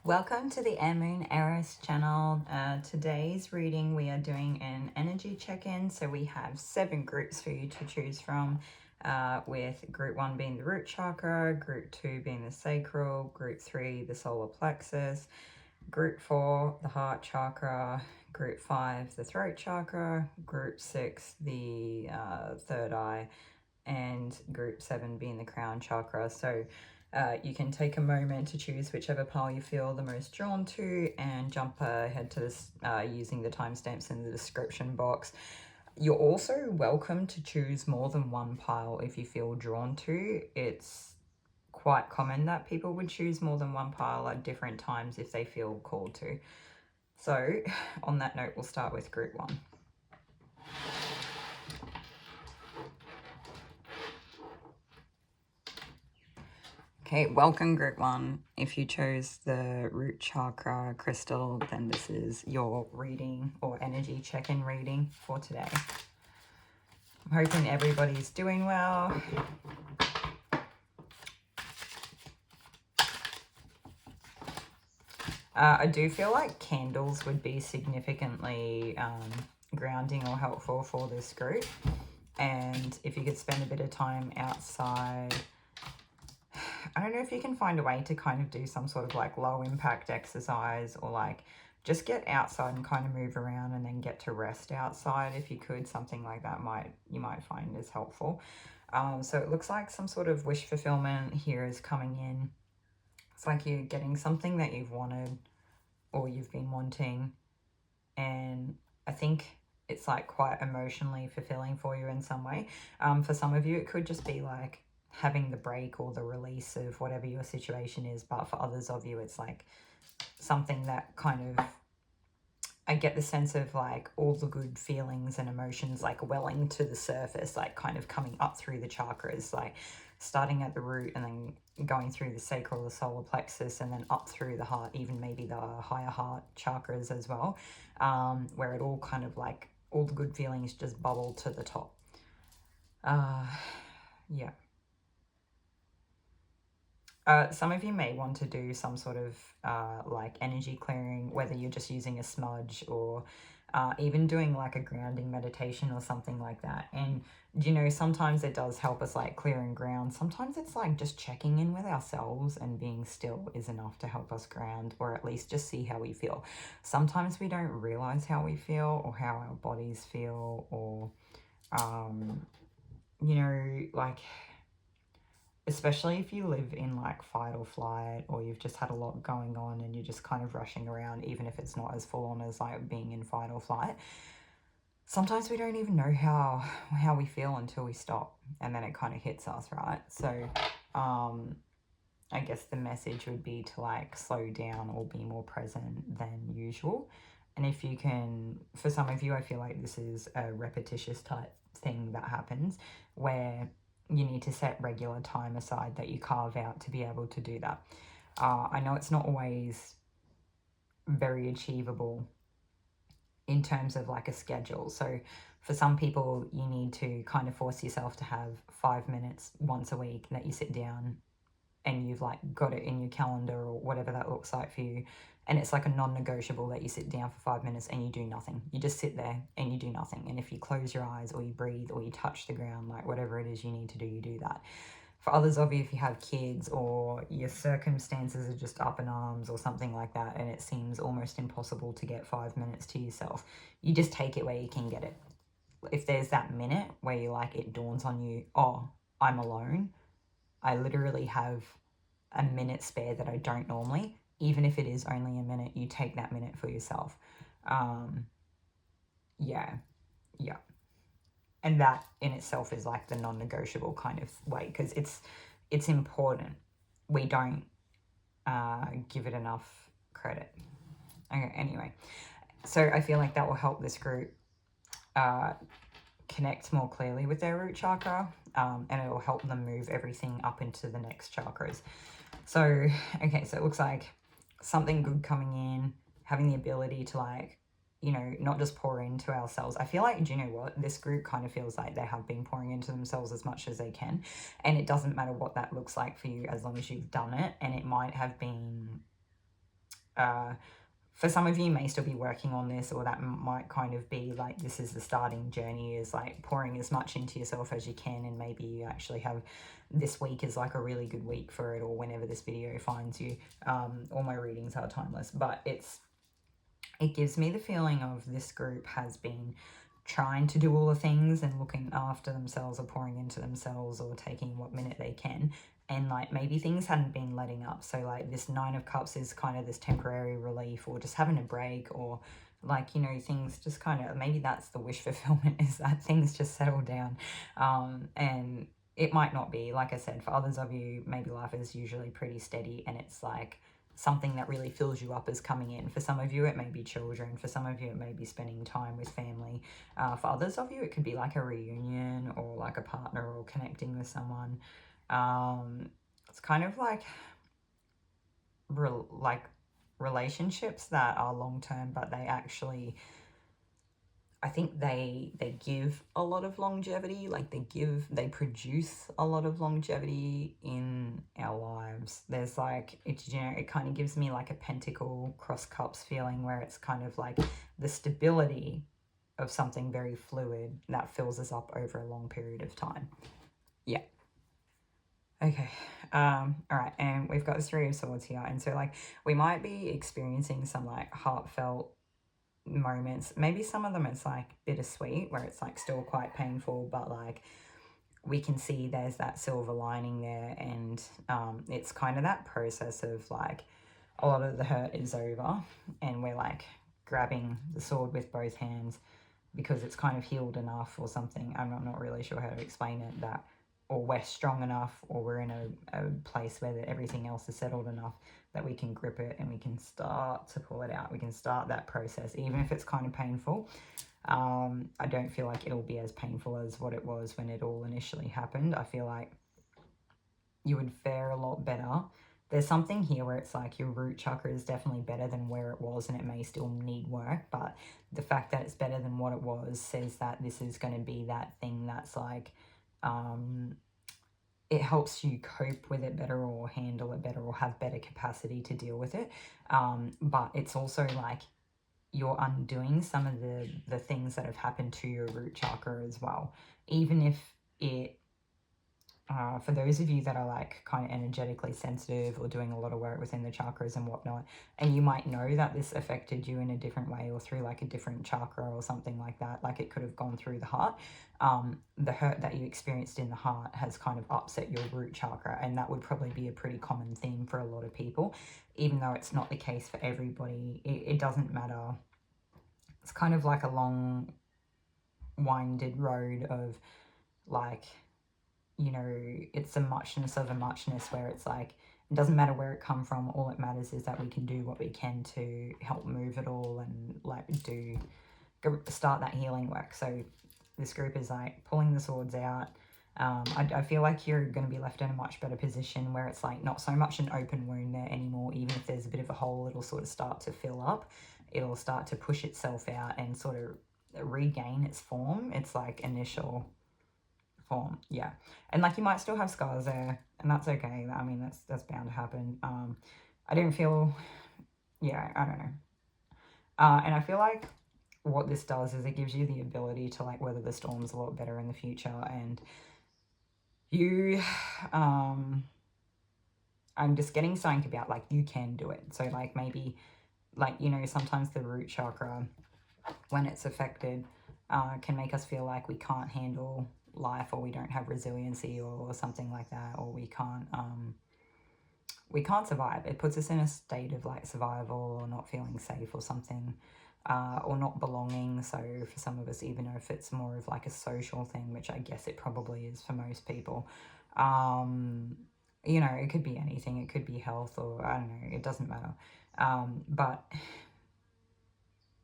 Welcome to the Air Moon Eros channel. Today's reading we are doing an energy check-in. So we have 7 groups for you to choose from, with group 1 being the root chakra, group 2 being the sacral, group 3 the solar plexus, group 4 the heart chakra, group 5 the throat chakra, group 6 the third eye, and group 7 being the crown chakra. So you can take a moment to choose whichever pile you feel the most drawn to and jump ahead to this using the timestamps in the description box. You're also welcome to choose more than one pile if you feel drawn to. It's quite common that people would choose more than one pile at different times if they feel called to. So on that note, we'll start with group 1. Okay, welcome group 1. If you chose the root chakra crystal, then this is your reading or energy check-in reading for today. I'm hoping everybody's doing well. I do feel like candles would be significantly grounding or helpful for this group. And if you could spend a bit of time outside, I don't know if you can find a way to kind of do some sort of like low impact exercise, or like just get outside and kind of move around and then get to rest outside if you could. Something like that you might find is helpful. So it looks like some sort of wish fulfillment here is coming in. It's like you're getting something that you've wanted or you've been wanting, and I think it's like quite emotionally fulfilling for you in some way. For some of you it could just be like having the break or the release of whatever your situation is, but for others of you it's like something that kind of, I get the sense of like all the good feelings and emotions like welling to the surface, like kind of coming up through the chakras, like starting at the root and then going through the sacral, the solar plexus, and then up through the heart, even maybe the higher heart chakras as well, where it all kind of like all the good feelings just bubble to the top. Yeah. Some of you may want to do some sort of like energy clearing, whether you're just using a smudge or even doing like a grounding meditation or something like that. And you know, sometimes it does help us like clear and ground. Sometimes it's like just checking in with ourselves and being still is enough to help us ground, or at least just see how we feel. Sometimes we don't realize how we feel or how our bodies feel, or you know, like, especially if you live in like fight or flight, or you've just had a lot going on and you're just kind of rushing around, even if it's not as full on as like being in fight or flight. Sometimes we don't even know how we feel until we stop, and then it kind of hits us, right? So I guess the message would be to like slow down or be more present than usual. And if you can, for some of you, I feel like this is a repetitious type thing that happens where you need to set regular time aside that you carve out to be able to do that. I know it's not always very achievable in terms of like a schedule. So for some people, you need to kind of force yourself to have 5 minutes once a week that you sit down and you've like got it in your calendar or whatever that looks like for you. And it's like a non-negotiable that you sit down for 5 minutes and you do nothing. You just sit there and you do nothing. And if you close your eyes or you breathe or you touch the ground, like whatever it is you need to do, you do that. For others of you, if you have kids or your circumstances are just up in arms or something like that, and it seems almost impossible to get 5 minutes to yourself, you just take it where you can get it. If there's that minute where you like, it dawns on you, oh, I'm alone, I literally have a minute spare that I don't normally, even if it is only a minute, you take that minute for yourself. Yeah. And that in itself is like the non-negotiable kind of way, because it's important. We don't give it enough credit. Okay, anyway, so I feel like that will help this group connect more clearly with their root chakra, and it will help them move everything up into the next chakras. So, okay, so it looks like something good coming in, having the ability to like, you know, not just pour into ourselves. I feel like, do you know what? This group kind of feels like they have been pouring into themselves as much as they can. And it doesn't matter what that looks like for you as long as you've done it. And it might have been for some of you may still be working on this, or that might kind of be like this is the starting journey, is like pouring as much into yourself as you can, and maybe you actually have this week is like a really good week for it, or whenever this video finds you. All my readings are timeless, but it gives me the feeling of this group has been trying to do all the things and looking after themselves, or pouring into themselves, or taking what minute they can, and like maybe things hadn't been letting up. So like this Nine of Cups is kind of this temporary relief, or just having a break, or like, you know, things just kind of, maybe that's the wish fulfillment, is that things just settle down. And it might not be, like I said, for others of you, maybe life is usually pretty steady, and it's like something that really fills you up is coming in. For some of you, it may be children. For some of you, it may be spending time with family. For others of you, it could be like a reunion, or like a partner, or connecting with someone. It's kind of like relationships that are long-term, but they actually, I think they give a lot of longevity. Like they produce a lot of longevity in our lives. There's like, it's, you know, it kind of gives me like a pentacle cross cups feeling, where it's kind of like the stability of something very fluid that fills us up over a long period of time. Yeah. Okay, all right, and we've got the Three of Swords here, and so like we might be experiencing some like heartfelt moments. Maybe some of them it's like bittersweet, where it's like still quite painful, but like we can see there's that silver lining there, and it's kind of that process of like a lot of the hurt is over, and we're like grabbing the sword with both hands because it's kind of healed enough or something. I'm not really sure how to explain it, that, or we're strong enough, or we're in a place where everything else is settled enough that we can grip it and we can start to pull it out. We can start that process, even if it's kind of painful. I don't feel like it'll be as painful as what it was when it all initially happened. I feel like you would fare a lot better. There's something here where it's like your root chakra is definitely better than where it was, and it may still need work, but the fact that it's better than what it was says that this is going to be that thing that's like, it helps you cope with it better, or handle it better, or have better capacity to deal with it. But it's also like you're undoing some of the things that have happened to your root chakra as well. Even if it, for those of you that are like kind of energetically sensitive, or doing a lot of work within the chakras and whatnot, and you might know that this affected you in a different way, or through like a different chakra or something like that, like it could have gone through the heart. The hurt that you experienced in the heart has kind of upset your root chakra, and that would probably be a pretty common theme for a lot of people, even though it's not the case for everybody. It doesn't matter. It's kind of like a long winded road of like, you know, it's a muchness of a muchness, where it's like, it doesn't matter where it come from. All it matters is that we can do what we can to help move it all, and like start that healing work. So this group is like pulling the swords out. I feel like you're going to be left in a much better position, where it's like not so much an open wound there anymore. Even if there's a bit of a hole, it'll sort of start to fill up. It'll start to push itself out and sort of regain its form. It's like initial form, yeah. And like you might still have scars there, and that's okay. I mean, that's bound to happen. I don't feel, yeah, I don't know. And I feel like what this does is it gives you the ability to like weather the storms a lot better in the future, and you, I'm just getting something about like you can do it. So like maybe like, you know, sometimes the root chakra, when it's affected, can make us feel like we can't handle life, or we don't have resiliency, or something like that, or we can't survive. It puts us in a state of like survival, or not feeling safe, or something, or not belonging. So for some of us, even if it's more of like a social thing, which I guess it probably is for most people, you know, it could be anything. It could be health, or I don't know, it doesn't matter. But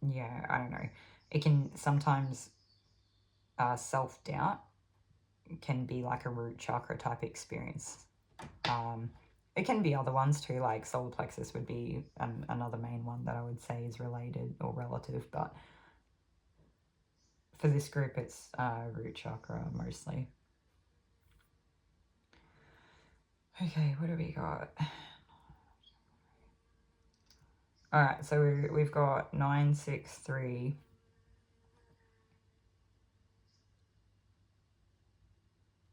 yeah, I don't know. It can sometimes, self-doubt can be like a root chakra type experience. It can be other ones too, like solar plexus would be another main one that I would say is related or relative, but for this group it's root chakra mostly. Okay, what do we got? All right, so we've got 963.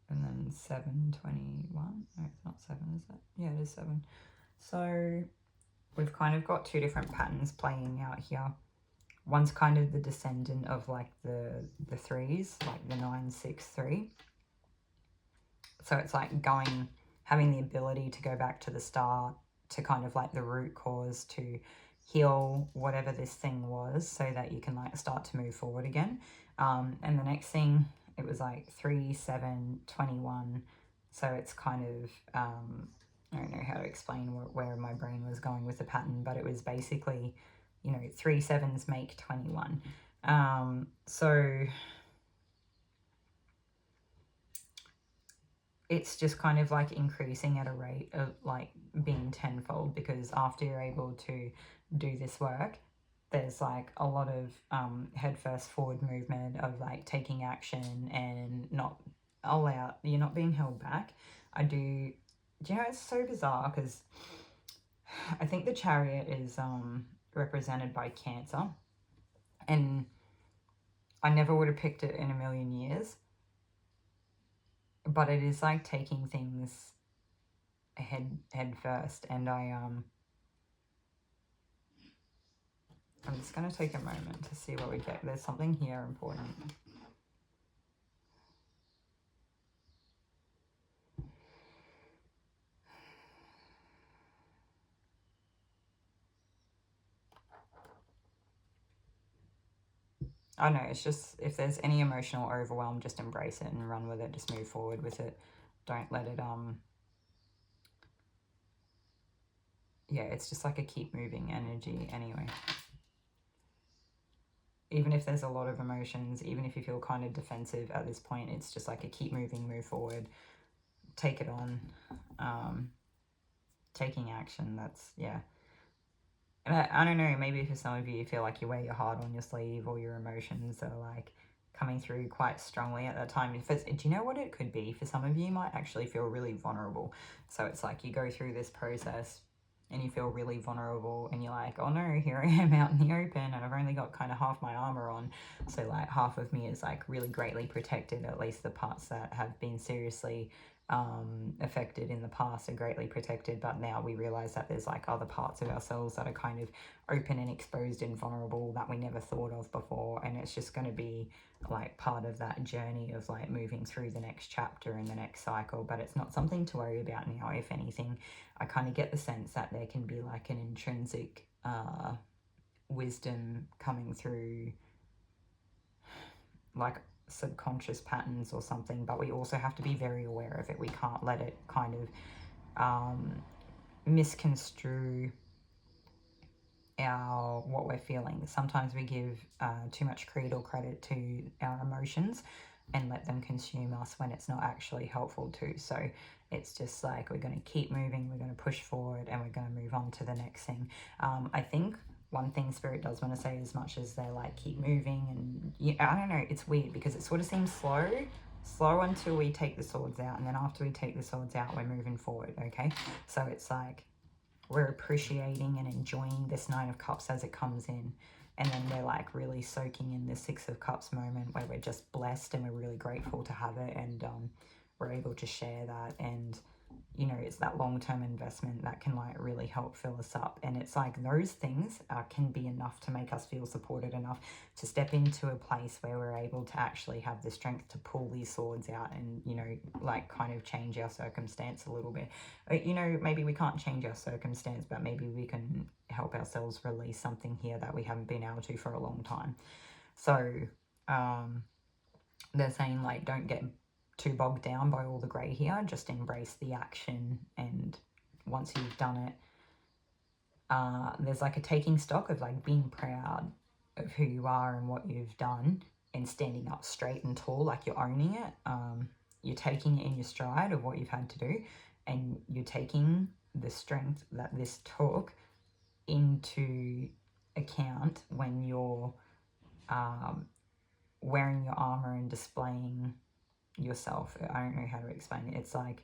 And then 721. No, it's not 7, is it? Yeah, it is 7. So we've kind of got two different patterns playing out here. One's kind of the descendant of like the threes, like the 963. So it's like having the ability to go back to the start, to kind of like the root cause, to heal whatever this thing was, so that you can like start to move forward again. And the next thing, it was like 3, 7, 21. So it's kind of, I don't know how to explain where my brain was going with the pattern, but it was basically, you know, 3 7s make 21. So it's just kind of like increasing at a rate of like being tenfold, because after you're able to do this work, there's like a lot of head first forward movement of like taking action and you're not being held back. Do you know, it's so bizarre because I think the Chariot is represented by Cancer, and I never would have picked it in a million years, but it is like taking things head first. And I'm just going to take a moment to see what we get. There's something here important. I know, it's just, if there's any emotional overwhelm, just embrace it and run with it. Just move forward with it. Don't let it, yeah, it's just like a keep moving energy anyway. Even if there's a lot of emotions, even if you feel kind of defensive at this point, it's just like a keep moving, move forward, take it on, taking action. That's, yeah. And I don't know, maybe for some of you, you feel like you wear your heart on your sleeve, or your emotions are like coming through quite strongly at that time. Do you know what it could be? For some of you, you might actually feel really vulnerable. So it's like you go through this process and you feel really vulnerable, and you're like, oh no, here I am out in the open, and I've only got kind of half my armor on. So like half of me is like really greatly protected, at least the parts that have been seriously affected in the past are greatly protected, but now we realize that there's like other parts of ourselves that are kind of open and exposed and vulnerable that we never thought of before. And it's just going to be like part of that journey of like moving through the next chapter and the next cycle. But it's not something to worry about now. If anything, I kind of get the sense that there can be like an intrinsic wisdom coming through, like subconscious patterns or something, but we also have to be very aware of it. We can't let it kind of misconstrue what we're feeling. Sometimes we give too much credit or credit to our emotions and let them consume us when it's not actually helpful to. So it's just like, we're going to keep moving, we're going to push forward, and we're going to move on to the next thing. I think one thing Spirit does want to say, as much as they're like, keep moving, and I don't know, it's weird because it sort of seems slow until we take the swords out, and then after we take the swords out, we're moving forward, okay? So it's like, we're appreciating and enjoying this Nine of Cups as it comes in, and then we're like really soaking in the Six of Cups moment, where we're just blessed and we're really grateful to have it, and we're able to share that. And you know, it's that long-term investment that can like really help fill us up. And it's like those things can be enough to make us feel supported enough to step into a place where we're able to actually have the strength to pull these swords out and, you know, like kind of change our circumstance a little bit. You know, maybe we can't change our circumstance, but maybe we can help ourselves release something here that we haven't been able to for a long time. So they're saying like, don't get too bogged down by all the grey here, just embrace the action. And once you've done it, there's like a taking stock of like being proud of who you are and what you've done, and standing up straight and tall, like you're owning it. You're taking it in your stride of what you've had to do, and you're taking the strength that this took into account when you're wearing your armor and displaying yourself. I don't know how to explain it. It's like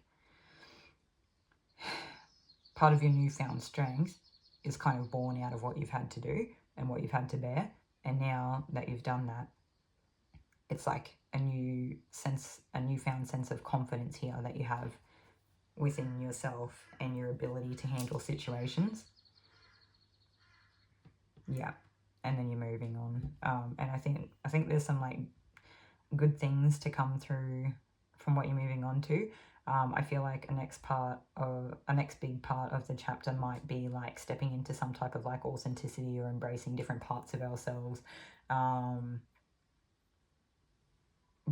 part of your newfound strength is kind of born out of what you've had to do and what you've had to bear. And now that you've done that, it's like a newfound sense of confidence here that you have within yourself and your ability to handle situations. Yeah. And then you're moving on. And I think there's some like good things to come through from what you're moving on to. I feel like a next big part of the chapter might be like stepping into some type of like authenticity or embracing different parts of ourselves.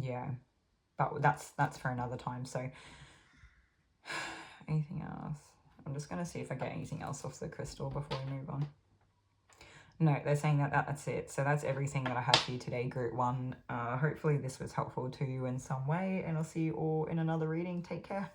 Yeah, but that's for another time. So anything else? I'm just going to see if I get anything else off the crystal before we move on. No, they're saying that's it. So that's everything that I have for you today, Group 1. Hopefully this was helpful to you in some way, and I'll see you all in another reading. Take care.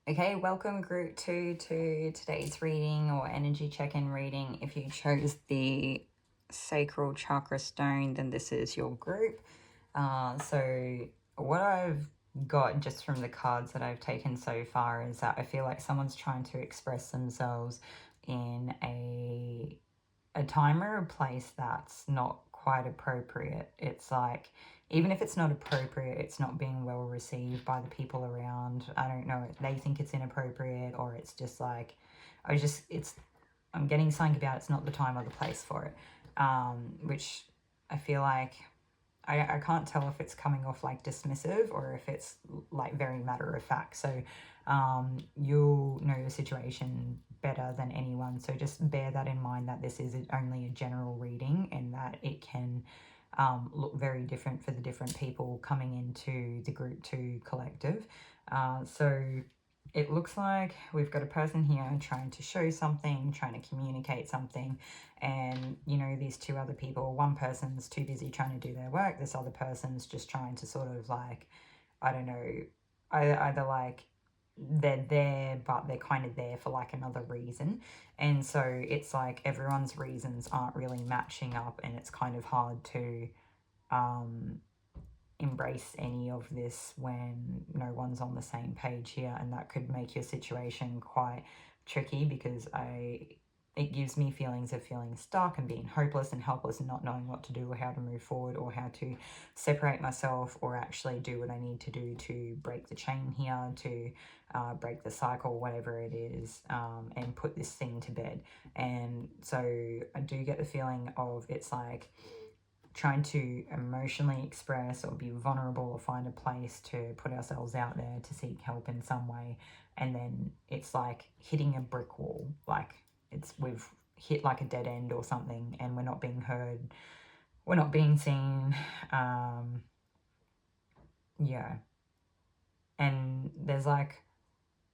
Okay, welcome Group 2 to today's reading or energy check-in reading. If you chose the Sacral Chakra stone, then this is your group. So what I've got just from the cards that I've taken so far is that I feel like someone's trying to express themselves in a time or a place that's not quite appropriate. It's like, even if it's not appropriate, it's not being well received by the people around. I don't know, they think it's inappropriate, or it's just like, I'm getting something about it's not the time or the place for it. Which I feel like, I can't tell if it's coming off like dismissive or if it's like very matter of fact. So you'll know the situation better than anyone. So just bear that in mind, that this is only a general reading and that it can look very different for the different people coming into the Group 2 collective. So it looks like we've got a person here trying to show something, trying to communicate something, and you know, these two other people, one person's too busy trying to do their work, this other person's just trying to sort of like, I don't know, either like they're there but they're kind of there for like another reason, and so it's like everyone's reasons aren't really matching up, and it's kind of hard to embrace any of this when no one's on the same page here, and that could make your situation quite tricky, because it gives me feelings of feeling stuck and being hopeless and helpless and not knowing what to do or how to move forward or how to separate myself or actually do what I need to do to break the chain here, to break the cycle, whatever it is, and put this thing to bed. And so I do get the feeling of, it's like trying to emotionally express or be vulnerable or find a place to put ourselves out there to seek help in some way, and then it's like hitting a brick wall, like we've hit like a dead end or something, and we're not being heard, we're not being seen. Yeah, and there's like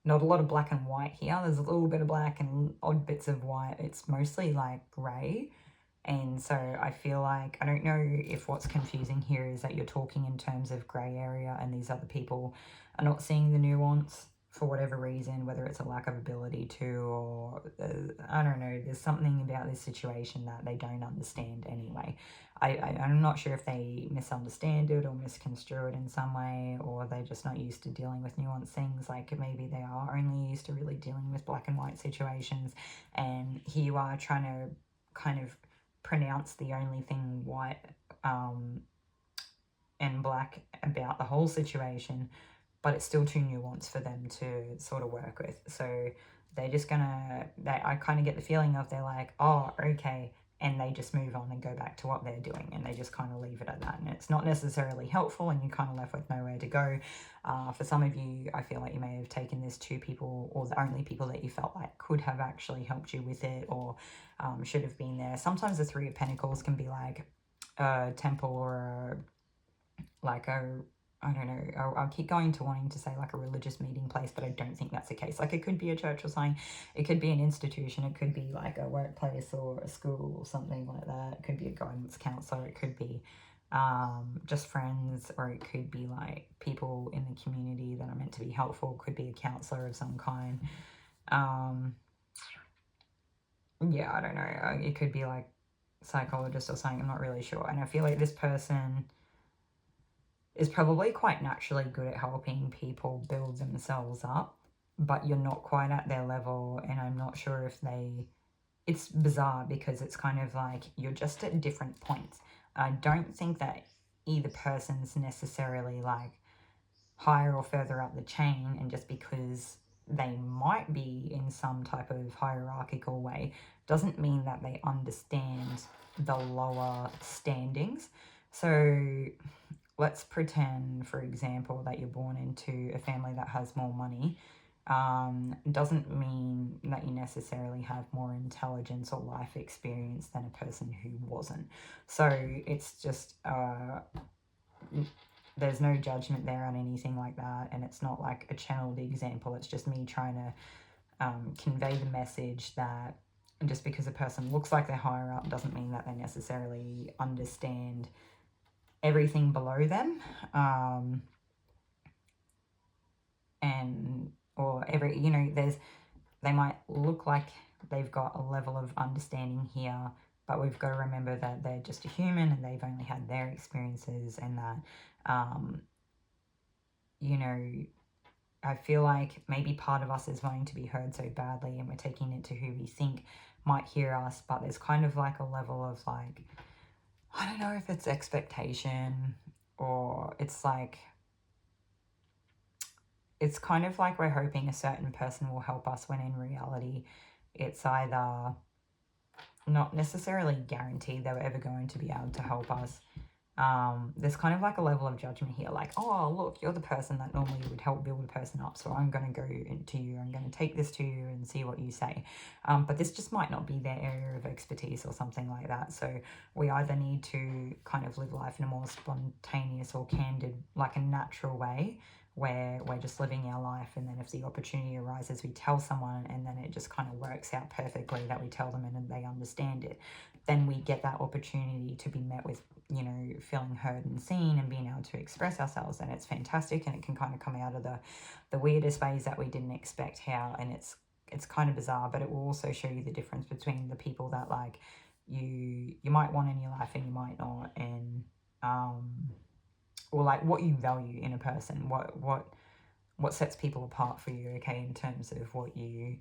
not a lot of black and white here. There's a little bit of black and odd bits of white. It's mostly like grey. And so I feel like, I don't know if what's confusing here is that you're talking in terms of grey area and these other people are not seeing the nuance for whatever reason, whether it's a lack of ability to, or I don't know, there's something about this situation that they don't understand anyway. I'm not sure if they misunderstand it or misconstrue it in some way, or they're just not used to dealing with nuanced things. Like maybe they are only used to really dealing with black and white situations, and here you are trying to kind of pronounce the only thing white and black about the whole situation, but it's still too nuanced for them to sort of work with. So they're just gonna, I kind of get the feeling of, they're like, oh, okay, and they just move on and go back to what they're doing, and they just kind of leave it at that, and it's not necessarily helpful, and you're kind of left with nowhere to go. For some of you, I feel like you may have taken this to people, or the only people that you felt like could have actually helped you with it, or should have been there. Sometimes the Three of Pentacles can be like a temple, or like a, I don't know, I'll keep going to wanting to say like a religious meeting place, but I don't think that's the case. Like, it could be a church or something, it could be an institution, it could be like a workplace or a school or something like that. It could be a guidance counselor, it could be just friends, or it could be like people in the community that are meant to be helpful. It could be a counselor of some kind. Yeah, I don't know, it could be like psychologist or something, I'm not really sure. And I feel like this person is probably quite naturally good at helping people build themselves up, but you're not quite at their level, and I'm not sure if they... It's bizarre because it's kind of like you're just at different points. I don't think that either person's necessarily like higher or further up the chain, and just because they might be in some type of hierarchical way doesn't mean that they understand the lower standings. So let's pretend, for example, that you're born into a family that has more money. Doesn't mean that you necessarily have more intelligence or life experience than a person who wasn't. So it's just, there's no judgment there on anything like that, and it's not like a channeled example. It's just me trying to convey the message that just because a person looks like they're higher up doesn't mean that they necessarily understand everything below them, and or every, you know, they might look like they've got a level of understanding here, but we've got to remember that they're just a human and they've only had their experiences, and that you know, I feel like maybe part of us is wanting to be heard so badly, and we're taking it to who we think might hear us, but there's kind of like a level of like, I don't know if it's expectation, or it's like, it's kind of like we're hoping a certain person will help us, when in reality it's either not necessarily guaranteed they were ever going to be able to help us. There's kind of like a level of judgment here, like, oh, look, you're the person that normally would help build a person up, so I'm going to go to you, I'm going to take this to you and see what you say. But this just might not be their area of expertise or something like that. So we either need to kind of live life in a more spontaneous or candid, like a natural way, where we're just living our life, and then if the opportunity arises, we tell someone, and then it just kind of works out perfectly that we tell them and they understand it. Then we get that opportunity to be met with, you know, feeling heard and seen and being able to express ourselves, and it's fantastic, and it can kind of come out of the weirdest ways that we didn't expect how, and it's kind of bizarre, but it will also show you the difference between the people that like you might want in your life and you might not, and or like what you value in a person, what sets people apart for you, okay, in terms of what you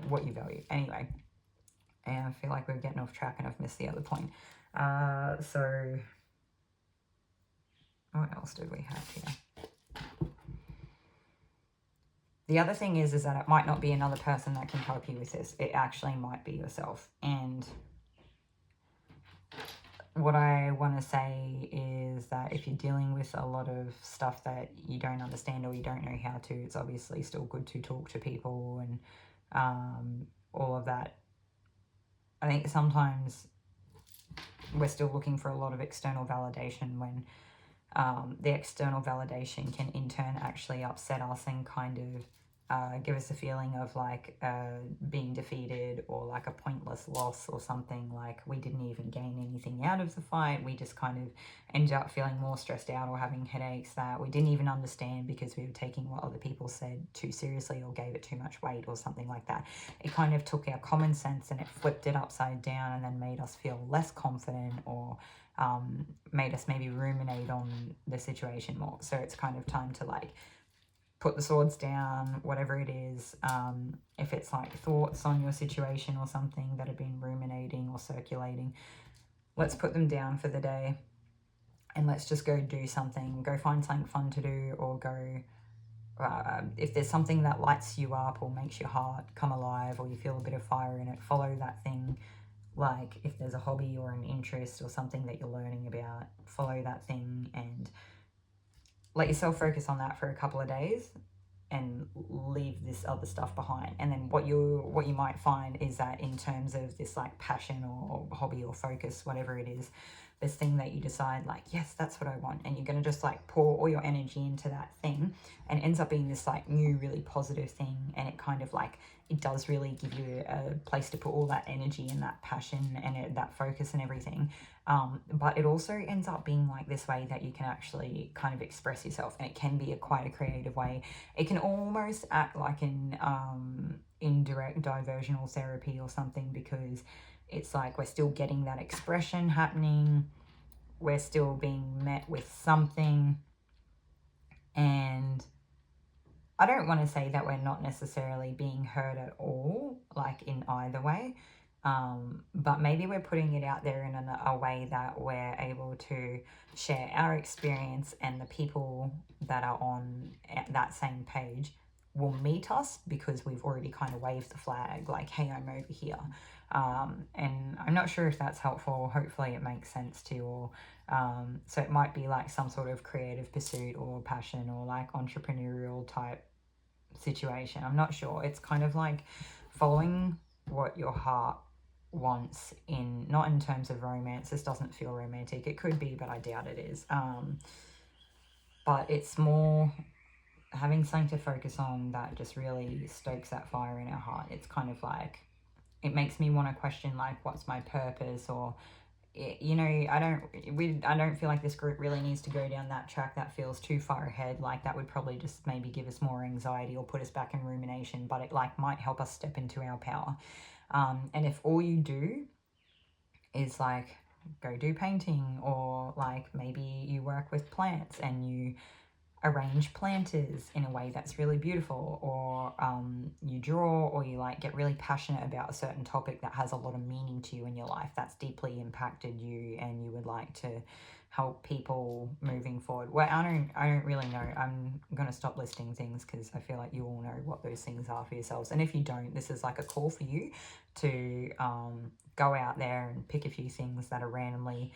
what you value. Anyway, and I feel like we're getting off track and I've missed the other point. So what else did we have here? The other thing is that it might not be another person that can help you with this. It actually might be yourself. And what I want to say is that if you're dealing with a lot of stuff that you don't understand or you don't know how to, it's obviously still good to talk to people and all of that. I think sometimes we're still looking for a lot of external validation, when the external validation can in turn actually upset us and kind of give us a feeling of like being defeated, or like a pointless loss, or something like we didn't even gain anything out of the fight. We just kind of ended up feeling more stressed out or having headaches that we didn't even understand because we were taking what other people said too seriously or gave it too much weight or something like that. It kind of took our common sense and it flipped it upside down, and then made us feel less confident, or made us maybe ruminate on the situation more. So it's kind of time to like put the swords down, whatever it is. If it's like thoughts on your situation or something that have been ruminating or circulating, let's put them down for the day, and let's just go do something. Go find something fun to do, or go if there's something that lights you up or makes your heart come alive, or you feel a bit of fire in it, follow that thing. Like if there's a hobby or an interest or something that you're learning about, follow that thing and let yourself focus on that for a couple of days and leave this other stuff behind. And then what you might find is that in terms of this like passion or hobby or focus, whatever it is, this thing that you decide like, yes, that's what I want, and you're going to just like pour all your energy into that thing, and it ends up being this like new really positive thing, and it kind of like, it does really give you a place to put all that energy and that passion and that focus and everything. But it also ends up being like this way that you can actually kind of express yourself, and it can be quite a creative way. It can almost act like an indirect diversional therapy or something, because it's like we're still getting that expression happening, we're still being met with something, and I don't want to say that we're not necessarily being heard at all, like in either way, but maybe we're putting it out there in a way that we're able to share our experience, and the people that are on that same page will meet us because we've already kind of waved the flag, like, hey, I'm over here. And I'm not sure if that's helpful. Hopefully it makes sense to you all. So it might be like some sort of creative pursuit or passion or like entrepreneurial type situation. I'm not sure. It's kind of like following what your heart wants, in not in terms of romance. This doesn't feel romantic. It could be, but I doubt it is. But it's more having something to focus on that just really stokes that fire in our heart. It's kind of like, it makes me want to question like, what's my purpose? Or you know, I don't feel like this group really needs to go down that track. That feels too far ahead. Like that would probably just maybe give us more anxiety or put us back in rumination, but it like might help us step into our power. And if all you do is like go do painting, or like maybe you work with plants and you arrange planters in a way that's really beautiful, or you draw, or you like get really passionate about a certain topic that has a lot of meaning to you in your life, that's deeply impacted you, and you would like to help people moving forward. Well, I don't really know. I'm going to stop listing things because I feel like you all know what those things are for yourselves. And if you don't, this is like a call for you to go out there and pick a few things that are randomly,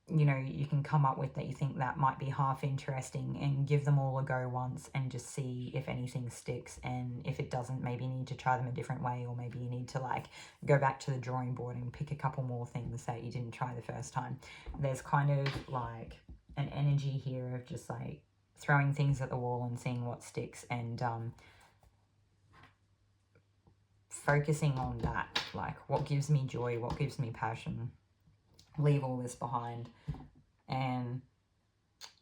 you know, you can come up with, that you think that might be half interesting, and give them all a go once and just see if anything sticks. And if it doesn't, maybe you need to try them a different way, or maybe you need to like go back to the drawing board and pick a couple more things that you didn't try the first time. There's kind of like an energy here of just like throwing things at the wall and seeing what sticks, and focusing on that, like what gives me joy, what gives me passion. Leave all this behind. And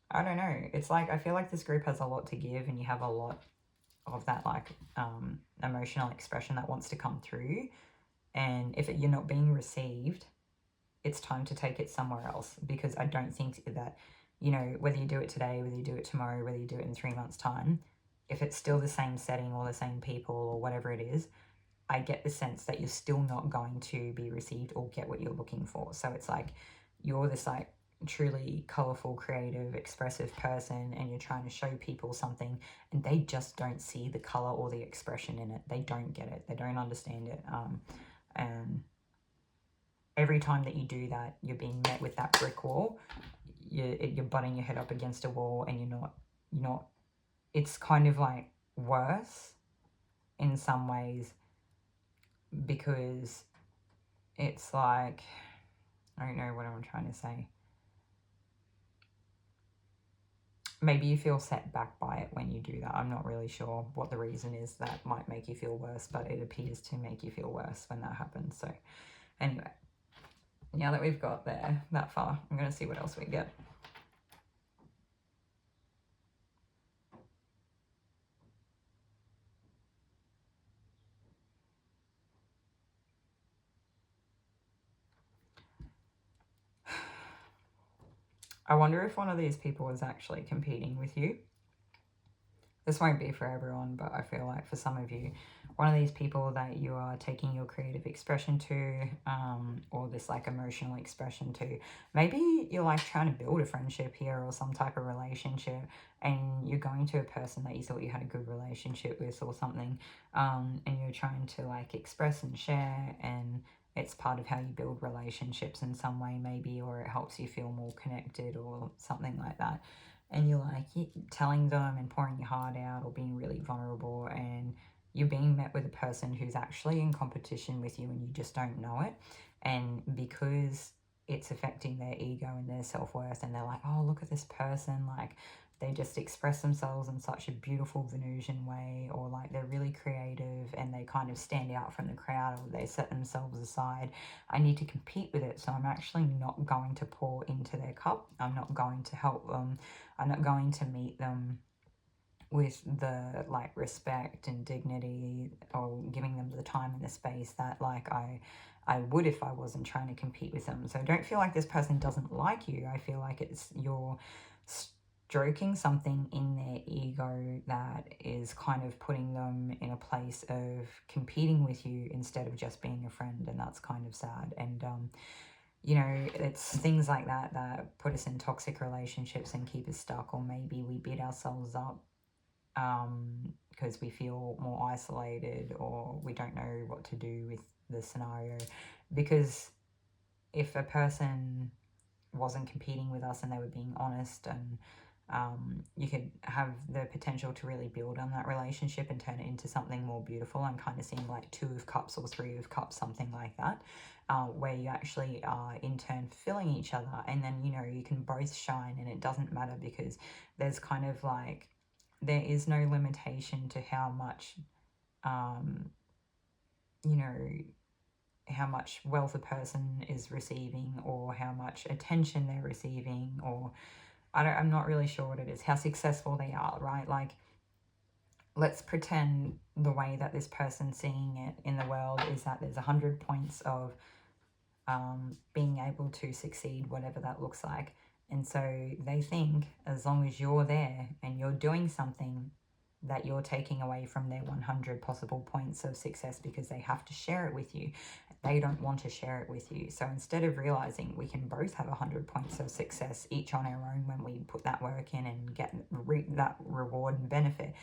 I don't know, it's like I feel like this group has a lot to give, and you have a lot of that like emotional expression that wants to come through, and if you're not being received, it's time to take it somewhere else. Because I don't think that, you know, whether you do it today, whether you do it tomorrow, whether you do it in 3 months time, if it's still the same setting or the same people or whatever it is, I get the sense that you're still not going to be received or get what you're looking for. So it's like you're this like truly colorful, creative, expressive person, and you're trying to show people something, and they just don't see the color or the expression in it. They don't get it. They don't understand it. And every time that you do that, you're being met with that brick wall. You're butting your head up against a wall, and you're not. It's kind of like worse in some ways, because it's like, I don't know what I'm trying to say. Maybe you feel set back by it when you do that. I'm not really sure what the reason is that might make you feel worse, but it appears to make you feel worse when that happens. So anyway, now that we've got there that far, I'm going to see what else we get. I wonder if one of these people is actually competing with you. This won't be for everyone, but I feel like for some of you, one of these people that you are taking your creative expression to, or this like emotional expression to. Maybe you're like trying to build a friendship here or some type of relationship, and you're going to a person that you thought you had a good relationship with or something, and you're trying to like express and share, and it's part of how you build relationships in some way maybe, or it helps you feel more connected or something like that. And you're like telling them and pouring your heart out or being really vulnerable, and you're being met with a person who's actually in competition with you and you just don't know it. And because it's affecting their ego and their self-worth, and they're like, oh, look at this person, like they just express themselves in such a beautiful Venusian way, or like they're really creative and they kind of stand out from the crowd, or they set themselves aside. I need to compete with it, so I'm actually not going to pour into their cup. I'm not going to help them. I'm not going to meet them with the like respect and dignity, or giving them the time and the space that like I would if I wasn't trying to compete with them. So don't feel like this person doesn't like you. I feel like it's you're stroking something in their ego that is kind of putting them in a place of competing with you instead of just being a friend, and that's kind of sad. And you know, it's things like that that put us in toxic relationships and keep us stuck, or maybe we beat ourselves up because we feel more isolated, or we don't know what to do with the scenario. Because if a person wasn't competing with us and they were being honest, and you could have the potential to really build on that relationship and turn it into something more beautiful, and kind of seeing like 2 of cups or 3 of cups, something like that, where you actually are in turn filling each other, and then, you know, you can both shine, and it doesn't matter because there's kind of like, there is no limitation to how much, you know, how much wealth a person is receiving, or how much attention they're receiving, or I'm not really sure what it is, how successful they are, right? Like, let's pretend the way that this person's seeing it in the world is that there's 100 points of being able to succeed, whatever that looks like. And so they think as long as you're there and you're doing something, that you're taking away from their 100 possible points of success, because they have to share it with you. They don't want to share it with you. So instead of realizing we can both have 100 points of success each on our own when we put that work in and get that reward and benefit,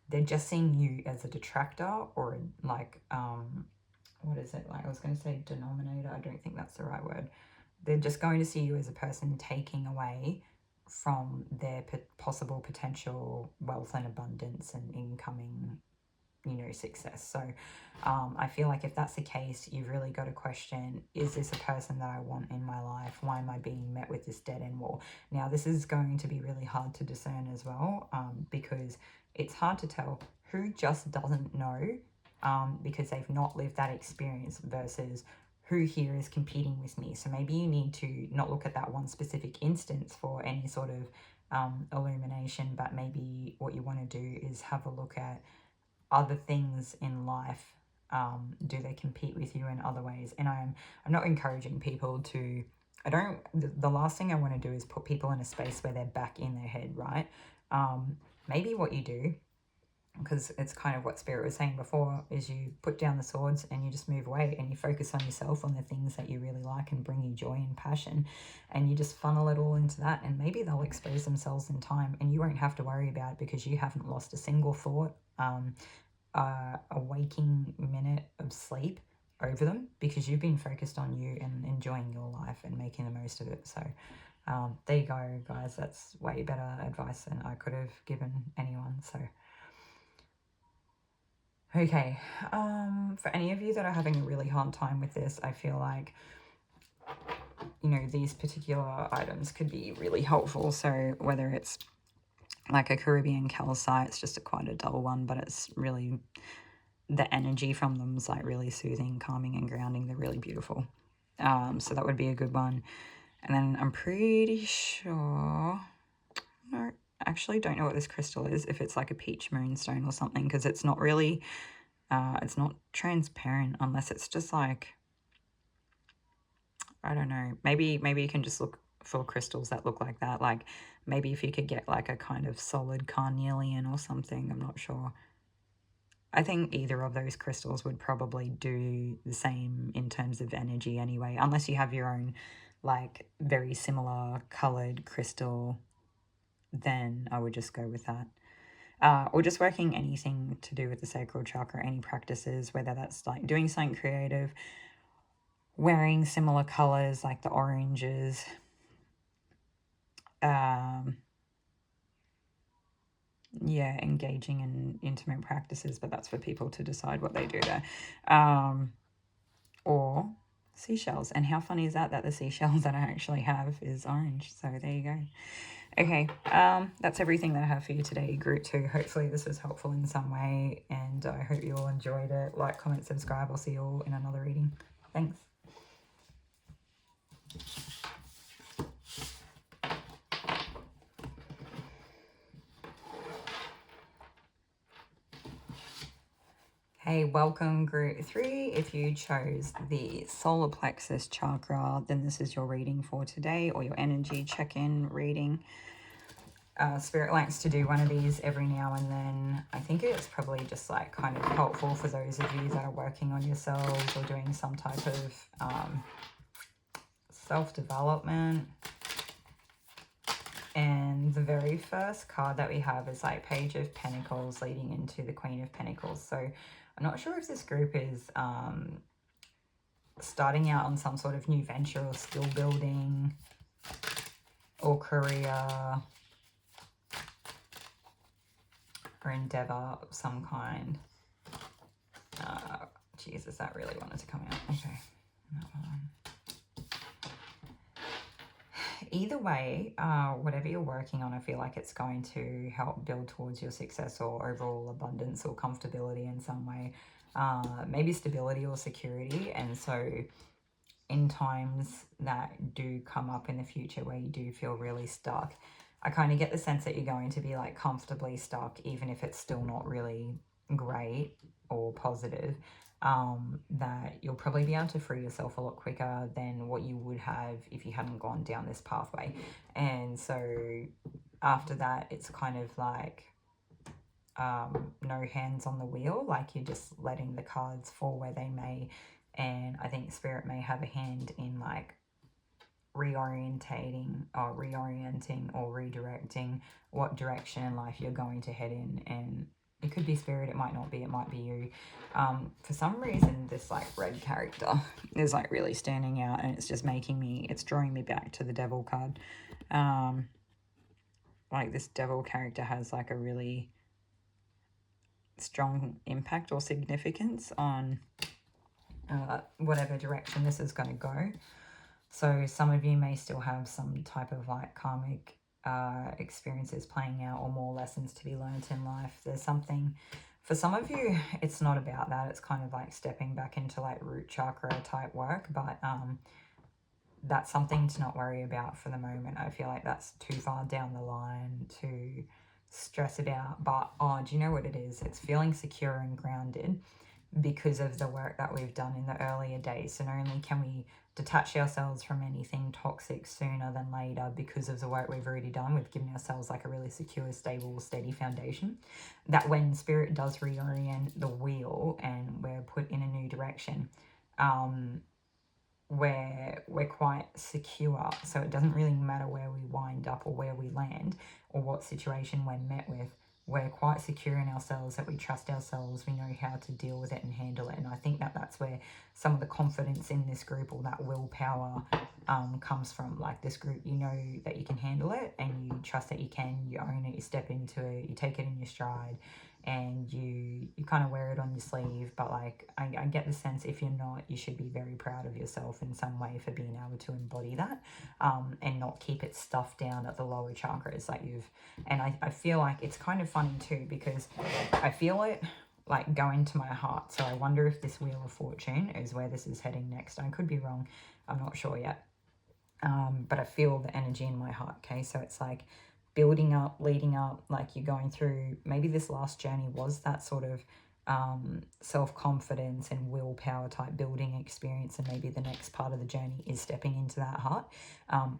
they're just seeing you as a detractor, or like what is it, like I was going to say denominator, I don't think that's the right word. They're just going to see you as a person taking away from their possible potential wealth and abundance and incoming, you know, success. So I feel like if that's the case, you've really got to question, is this a person that I want in my life? Why am I being met with this dead-end wall? Now, this is going to be really hard to discern as well, because it's hard to tell who just doesn't know because they've not lived that experience, versus who here is competing with me. So maybe you need to not look at that one specific instance for any sort of illumination, but maybe what you want to do is have a look at other things in life. Do they compete with you in other ways? And I'm not encouraging people to, the last thing I want to do is put people in a space where they're back in their head, right? Maybe what you do, because it's kind of what Spirit was saying before, is you put down the swords and you just move away, and you focus on yourself, on the things that you really like and bring you joy and passion, and you just funnel it all into that, and maybe they'll expose themselves in time, and you won't have to worry about it because you haven't lost a single thought, a waking minute of sleep over them, because you've been focused on you and enjoying your life and making the most of it. So there you go, guys. That's way better advice than I could have given anyone. So okay, for any of you that are having a really hard time with this, I feel like, you know, these particular items could be really helpful. So whether it's like a Caribbean calcite, it's just quite a dull one, but it's really, the energy from them is like really soothing, calming and grounding. They're really beautiful. So that would be a good one. And then I'm pretty sure, no, actually don't know what this crystal is, if it's like a peach moonstone or something, because it's not really, it's not transparent, unless it's just like, I don't know, maybe you can just look for crystals that look like that. Like maybe if you could get like a kind of solid carnelian or something, I'm not sure. I think either of those crystals would probably do the same in terms of energy anyway, unless you have your own like very similar colored crystal, then I would just go with that. Or just working anything to do with the sacral chakra, any practices, whether that's like doing something creative, wearing similar colors like the oranges, yeah, engaging in intimate practices, but that's for people to decide what they do there. Or seashells. And how funny is that the seashells that I actually have is orange. So there you go. Okay, that's everything that I have for you today, Group 2. Hopefully this was helpful in some way, and I hope you all enjoyed it. Like, comment, subscribe. I'll see you all in another reading. Thanks. Hey, welcome Group 3. If you chose the solar plexus chakra, then this is your reading for today, or your energy check-in reading. Spirit likes to do one of these every now and then. I think it's probably just like kind of helpful for those of you that are working on yourselves or doing some type of self-development. And the very first card that we have is like Page of Pentacles leading into the Queen of Pentacles. So I'm not sure if this group is starting out on some sort of new venture or skill building or career or endeavor of some kind. Jesus, that really wanted to come out. Okay. Either way, whatever you're working on, I feel like it's going to help build towards your success or overall abundance or comfortability in some way. Maybe stability or security. And so in times that do come up in the future where you do feel really stuck, I kind of get the sense that you're going to be like comfortably stuck, even if it's still not really great or positive, that you'll probably be able to free yourself a lot quicker than what you would have if you hadn't gone down this pathway. And so after that, it's kind of like no hands on the wheel, like you're just letting the cards fall where they may. And I think Spirit may have a hand in like reorienting or redirecting what direction in life you're going to head in. And it could be Spirit, it might not be, it might be you. For some reason, this like red character is like really standing out, and it's just making me, it's drawing me back to the Devil card. Like this Devil character has like a really strong impact or significance on whatever direction this is going to go. So some of you may still have some type of like karmic experiences playing out, or more lessons to be learned in life. There's something, for some of you, it's not about that. It's kind of like stepping back into like root chakra type work, but that's something to not worry about for the moment. I feel like that's too far down the line to stress about. But do you know what it is? It's feeling secure and grounded because of the work that we've done in the earlier days. So not only can we detach ourselves from anything toxic sooner than later because of the work we've already done, we've given ourselves like a really secure, stable, steady foundation, that when Spirit does reorient the wheel and we're put in a new direction, we're quite secure. So it doesn't really matter where we wind up or where we land or what situation we're met with. We're quite secure in ourselves, that we trust ourselves, we know how to deal with it and handle it. And I think that that's where some of the confidence in this group, or that willpower, comes from. Like this group, you know that you can handle it, and you trust that you can, you own it, you step into it, you take it in your stride, and you kind of wear it on your sleeve. But like I get the sense, if you're not, you should be very proud of yourself in some way for being able to embody that, and not keep it stuffed down at the lower chakras that you've. And I feel like it's kind of funny too, because I feel it like go into my heart. So I wonder if this Wheel of Fortune is where this is heading next. I could be wrong, I'm not sure yet, but I feel the energy in my heart. Okay, so it's like building up, leading up, like you're going through, maybe this last journey was that sort of self-confidence and willpower type building experience, and maybe the next part of the journey is stepping into that heart,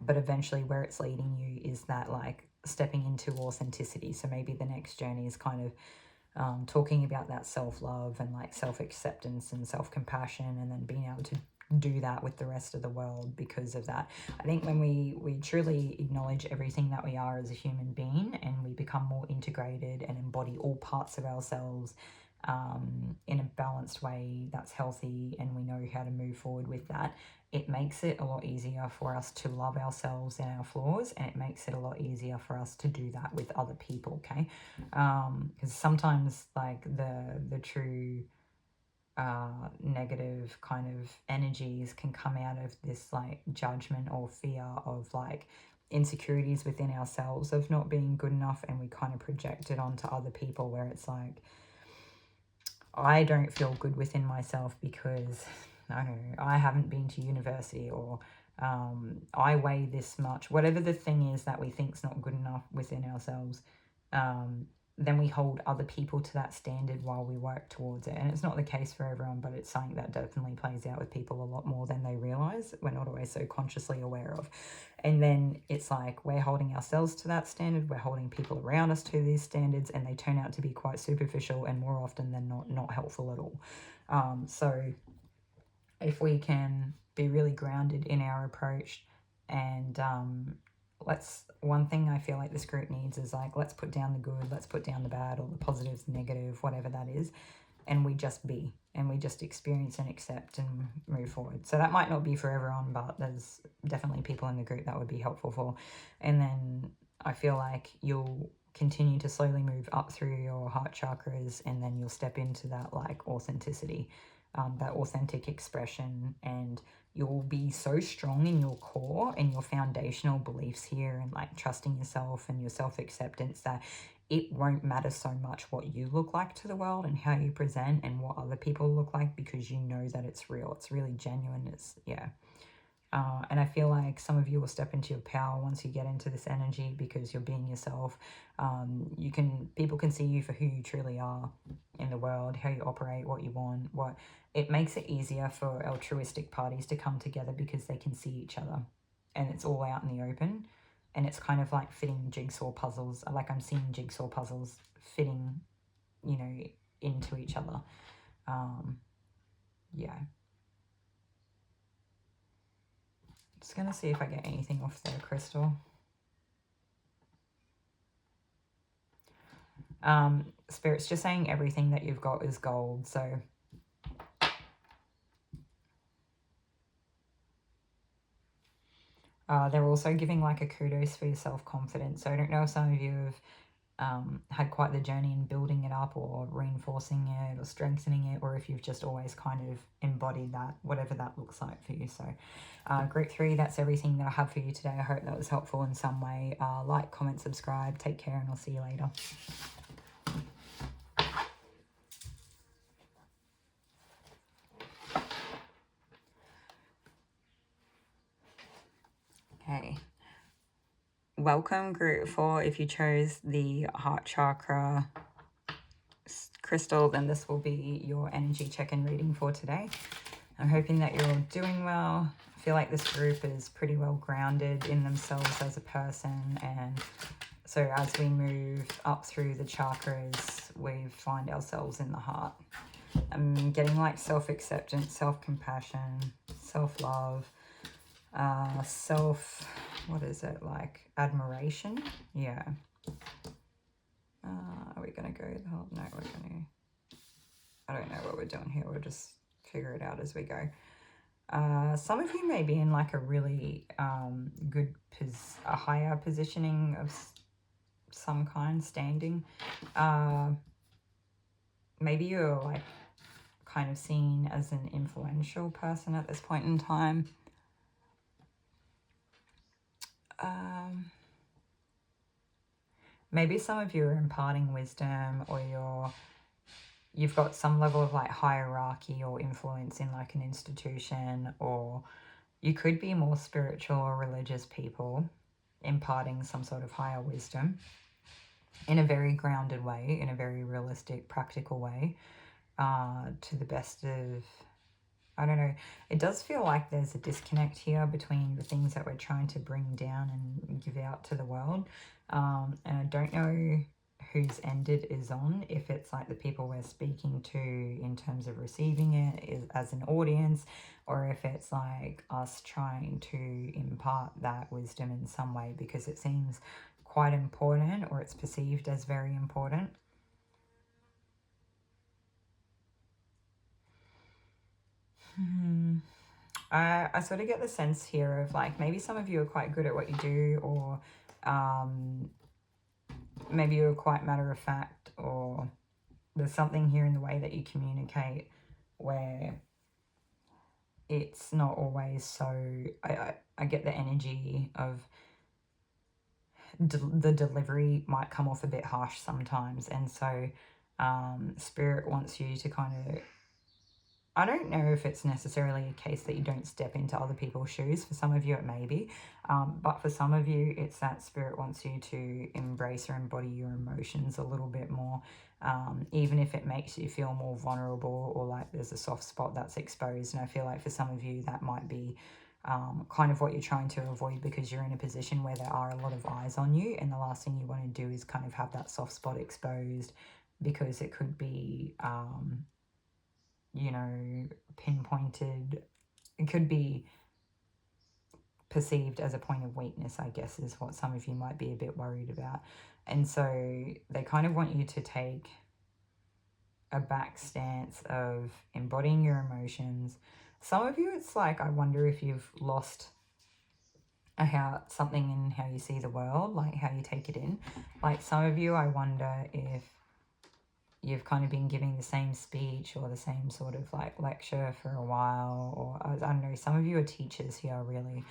but eventually where it's leading you is that like stepping into authenticity. So maybe the next journey is kind of talking about that self-love and like self-acceptance and self-compassion, and then being able to do that with the rest of the world because of that. I think when we truly acknowledge everything that we are as a human being, and we become more integrated and embody all parts of ourselves in a balanced way that's healthy, and we know how to move forward with that, it makes it a lot easier for us to love ourselves and our flaws, and it makes it a lot easier for us to do that with other people, okay? Because sometimes like the true negative kind of energies can come out of this like judgment or fear of like insecurities within ourselves of not being good enough, and we kind of project it onto other people, where it's like, I don't feel good within myself because I don't know, I haven't been to university, or I weigh this much, whatever the thing is that we think's not good enough within ourselves. Then we hold other people to that standard while we work towards it. And it's not the case for everyone, but it's something that definitely plays out with people a lot more than they realize. We're not always so consciously aware of. And then it's like we're holding ourselves to that standard, we're holding people around us to these standards, and they turn out to be quite superficial and more often than not helpful at all. So if we can be really grounded in our approach, and one thing I feel like this group needs is like, let's put down the good, let's put down the bad, or the positive, negative, whatever that is, and we just be, and we just experience and accept and move forward. So that might not be for everyone, but there's definitely people in the group that would be helpful for. And then I feel like you'll continue to slowly move up through your heart chakras, and then you'll step into that like authenticity, that authentic expression, and you'll be so strong in your core and your foundational beliefs here, and like trusting yourself and your self-acceptance, that it won't matter so much what you look like to the world and how you present and what other people look like, because you know that it's real, it's really genuine, and I feel like some of you will step into your power once you get into this energy, because you're being yourself. People can see you for who you truly are in the world, how you operate, what you want, it makes it easier for altruistic parties to come together, because they can see each other and it's all out in the open, and it's kind of like fitting jigsaw puzzles. Like I'm seeing jigsaw puzzles fitting, into each other. Yeah. Just going to see if I get anything off the crystal. Spirit's just saying everything that you've got is gold. So they're also giving like a kudos for your self-confidence. So I don't know if some of you have had quite the journey in building it up, or reinforcing it, or strengthening it, or if you've just always kind of embodied that, whatever that looks like for you. So group 3, that's everything that I have for you today. I hope that was helpful in some way. Like, comment, subscribe, take care, and I'll see you later. Okay, welcome group 4. If you chose the heart chakra crystal, then this will be your energy check-in reading for today. I'm hoping that you're all doing well. I feel like this group is pretty well grounded in themselves as a person, and so as we move up through the chakras, we find ourselves in the heart. I'm getting like self-acceptance, self-compassion, self-love, admiration. Yeah. Are we gonna go the whole, no, I don't know what we're doing here, we'll just figure it out as we go. Some of you may be in like a really a higher positioning of some kind, standing. Maybe you're like kind of seen as an influential person at this point in time. Maybe some of you are imparting wisdom, or you've got some level of like hierarchy or influence in like an institution, or you could be more spiritual or religious people imparting some sort of higher wisdom in a very grounded way, in a very realistic, practical way, to the best of, I don't know, it does feel like there's a disconnect here between the things that we're trying to bring down and give out to the world. And I don't know whose end it is on, if it's like the people we're speaking to in terms of receiving it as an audience, or if it's like us trying to impart that wisdom in some way because it seems quite important, or it's perceived as very important. I sort of get the sense here of like maybe some of you are quite good at what you do, or maybe you're quite matter of fact, or there's something here in the way that you communicate where it's not always so... I get the energy of the delivery might come off a bit harsh sometimes, and so Spirit wants you to kind of... I don't know if it's necessarily a case that you don't step into other people's shoes. For some of you it may be, but for some of you it's that Spirit wants you to embrace or embody your emotions a little bit more, even if it makes you feel more vulnerable or like there's a soft spot that's exposed. And I feel like for some of you that might be kind of what you're trying to avoid, because you're in a position where there are a lot of eyes on you, and the last thing you want to do is kind of have that soft spot exposed, because it could be you know, pinpointed. It could be perceived as a point of weakness, I guess, is what some of you might be a bit worried about. And so they kind of want you to take a back stance of embodying your emotions. Some of you, it's like, I wonder if you've lost something in how you see the world, like how you take it in. Like some of you, I wonder if you've kind of been giving the same speech or the same sort of like lecture for a while, or I don't know, some of you are teachers here, really.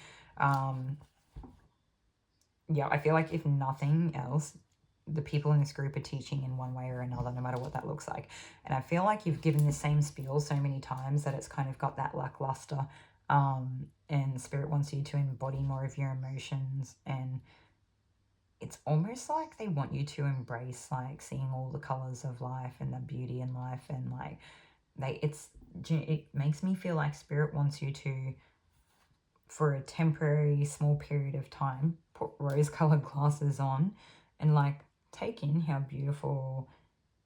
Yeah, I feel like if nothing else, the people in this group are teaching in one way or another, no matter what that looks like. And I feel like you've given the same spiel so many times that it's kind of got that lackluster, and Spirit wants you to embody more of your emotions, and it's almost like they want you to embrace like seeing all the colors of life and the beauty in life, and like it makes me feel like Spirit wants you to, for a temporary small period of time, put rose-colored glasses on and like take in how beautiful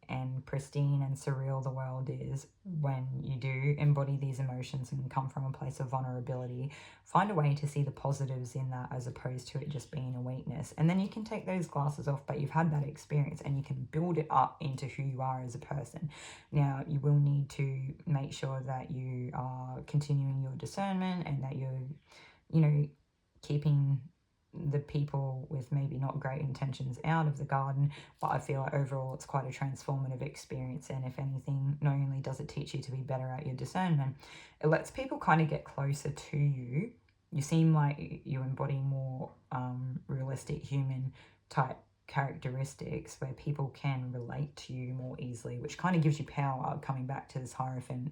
and pristine and surreal the world is when you do embody these emotions and come from a place of vulnerability. Find a way to see the positives in that as opposed to it just being a weakness. And then you can take those glasses off, but you've had that experience and you can build it up into who you are as a person. Now, you will need to make sure that you are continuing your discernment and that you're, you know, keeping the people with maybe not great intentions out of the garden, but I feel like overall it's quite a transformative experience. And if anything, not only does it teach you to be better at your discernment, it lets people kind of get closer to you. You seem like you embody more realistic human type characteristics where people can relate to you more easily, which kind of gives you power, coming back to this Hierophant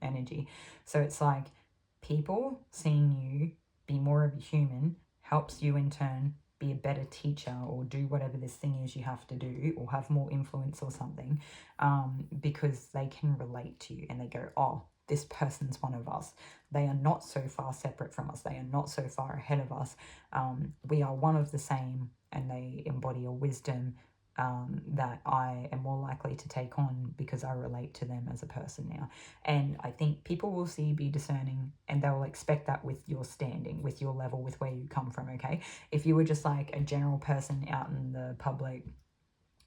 energy. So it's like people seeing you be more of a human helps you in turn be a better teacher or do whatever this thing is you have to do, or have more influence or something, because they can relate to you and they go, oh, this person's one of us. They are not so far separate from us. They are not so far ahead of us. We are one of the same, and they embody a wisdom that I am more likely to take on because I relate to them as a person now. And I think people will see you be discerning, and they'll expect that with your standing, with your level, with where you come from, okay? If you were just like a general person out in the public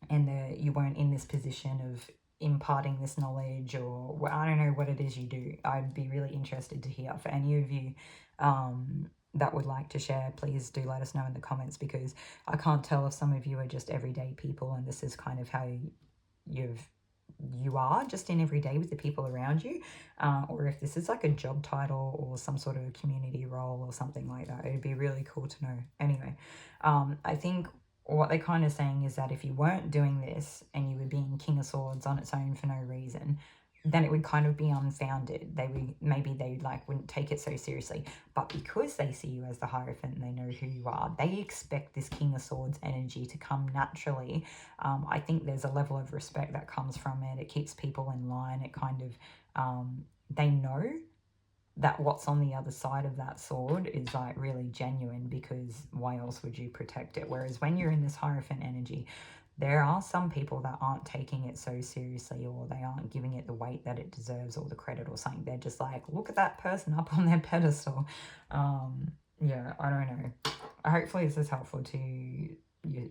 and you weren't in this position of imparting this knowledge, or I don't know what it is you do, I'd be really interested to hear. For any of you that would like to share, please do let us know in the comments, because I can't tell if some of you are just everyday people and this is kind of how you are just in every day with the people around you, or if this is like a job title or some sort of community role or something like that. It'd be really cool to know. Anyway, I think what they're kind of saying is that if you weren't doing this and you were being King of Swords on its own for no reason, then it would kind of be unfounded. They like wouldn't take it so seriously. But because they see you as the Hierophant and they know who you are, they expect this King of Swords energy to come naturally. I think there's a level of respect that comes from it. It keeps people in line. It kind of, they know that what's on the other side of that sword is like really genuine, because why else would you protect it? Whereas when you're in this Hierophant energy, there are some people that aren't taking it so seriously, or they aren't giving it the weight that it deserves or the credit or something. They're just like, look at that person up on their pedestal. Yeah, I don't know. Hopefully this is helpful to you.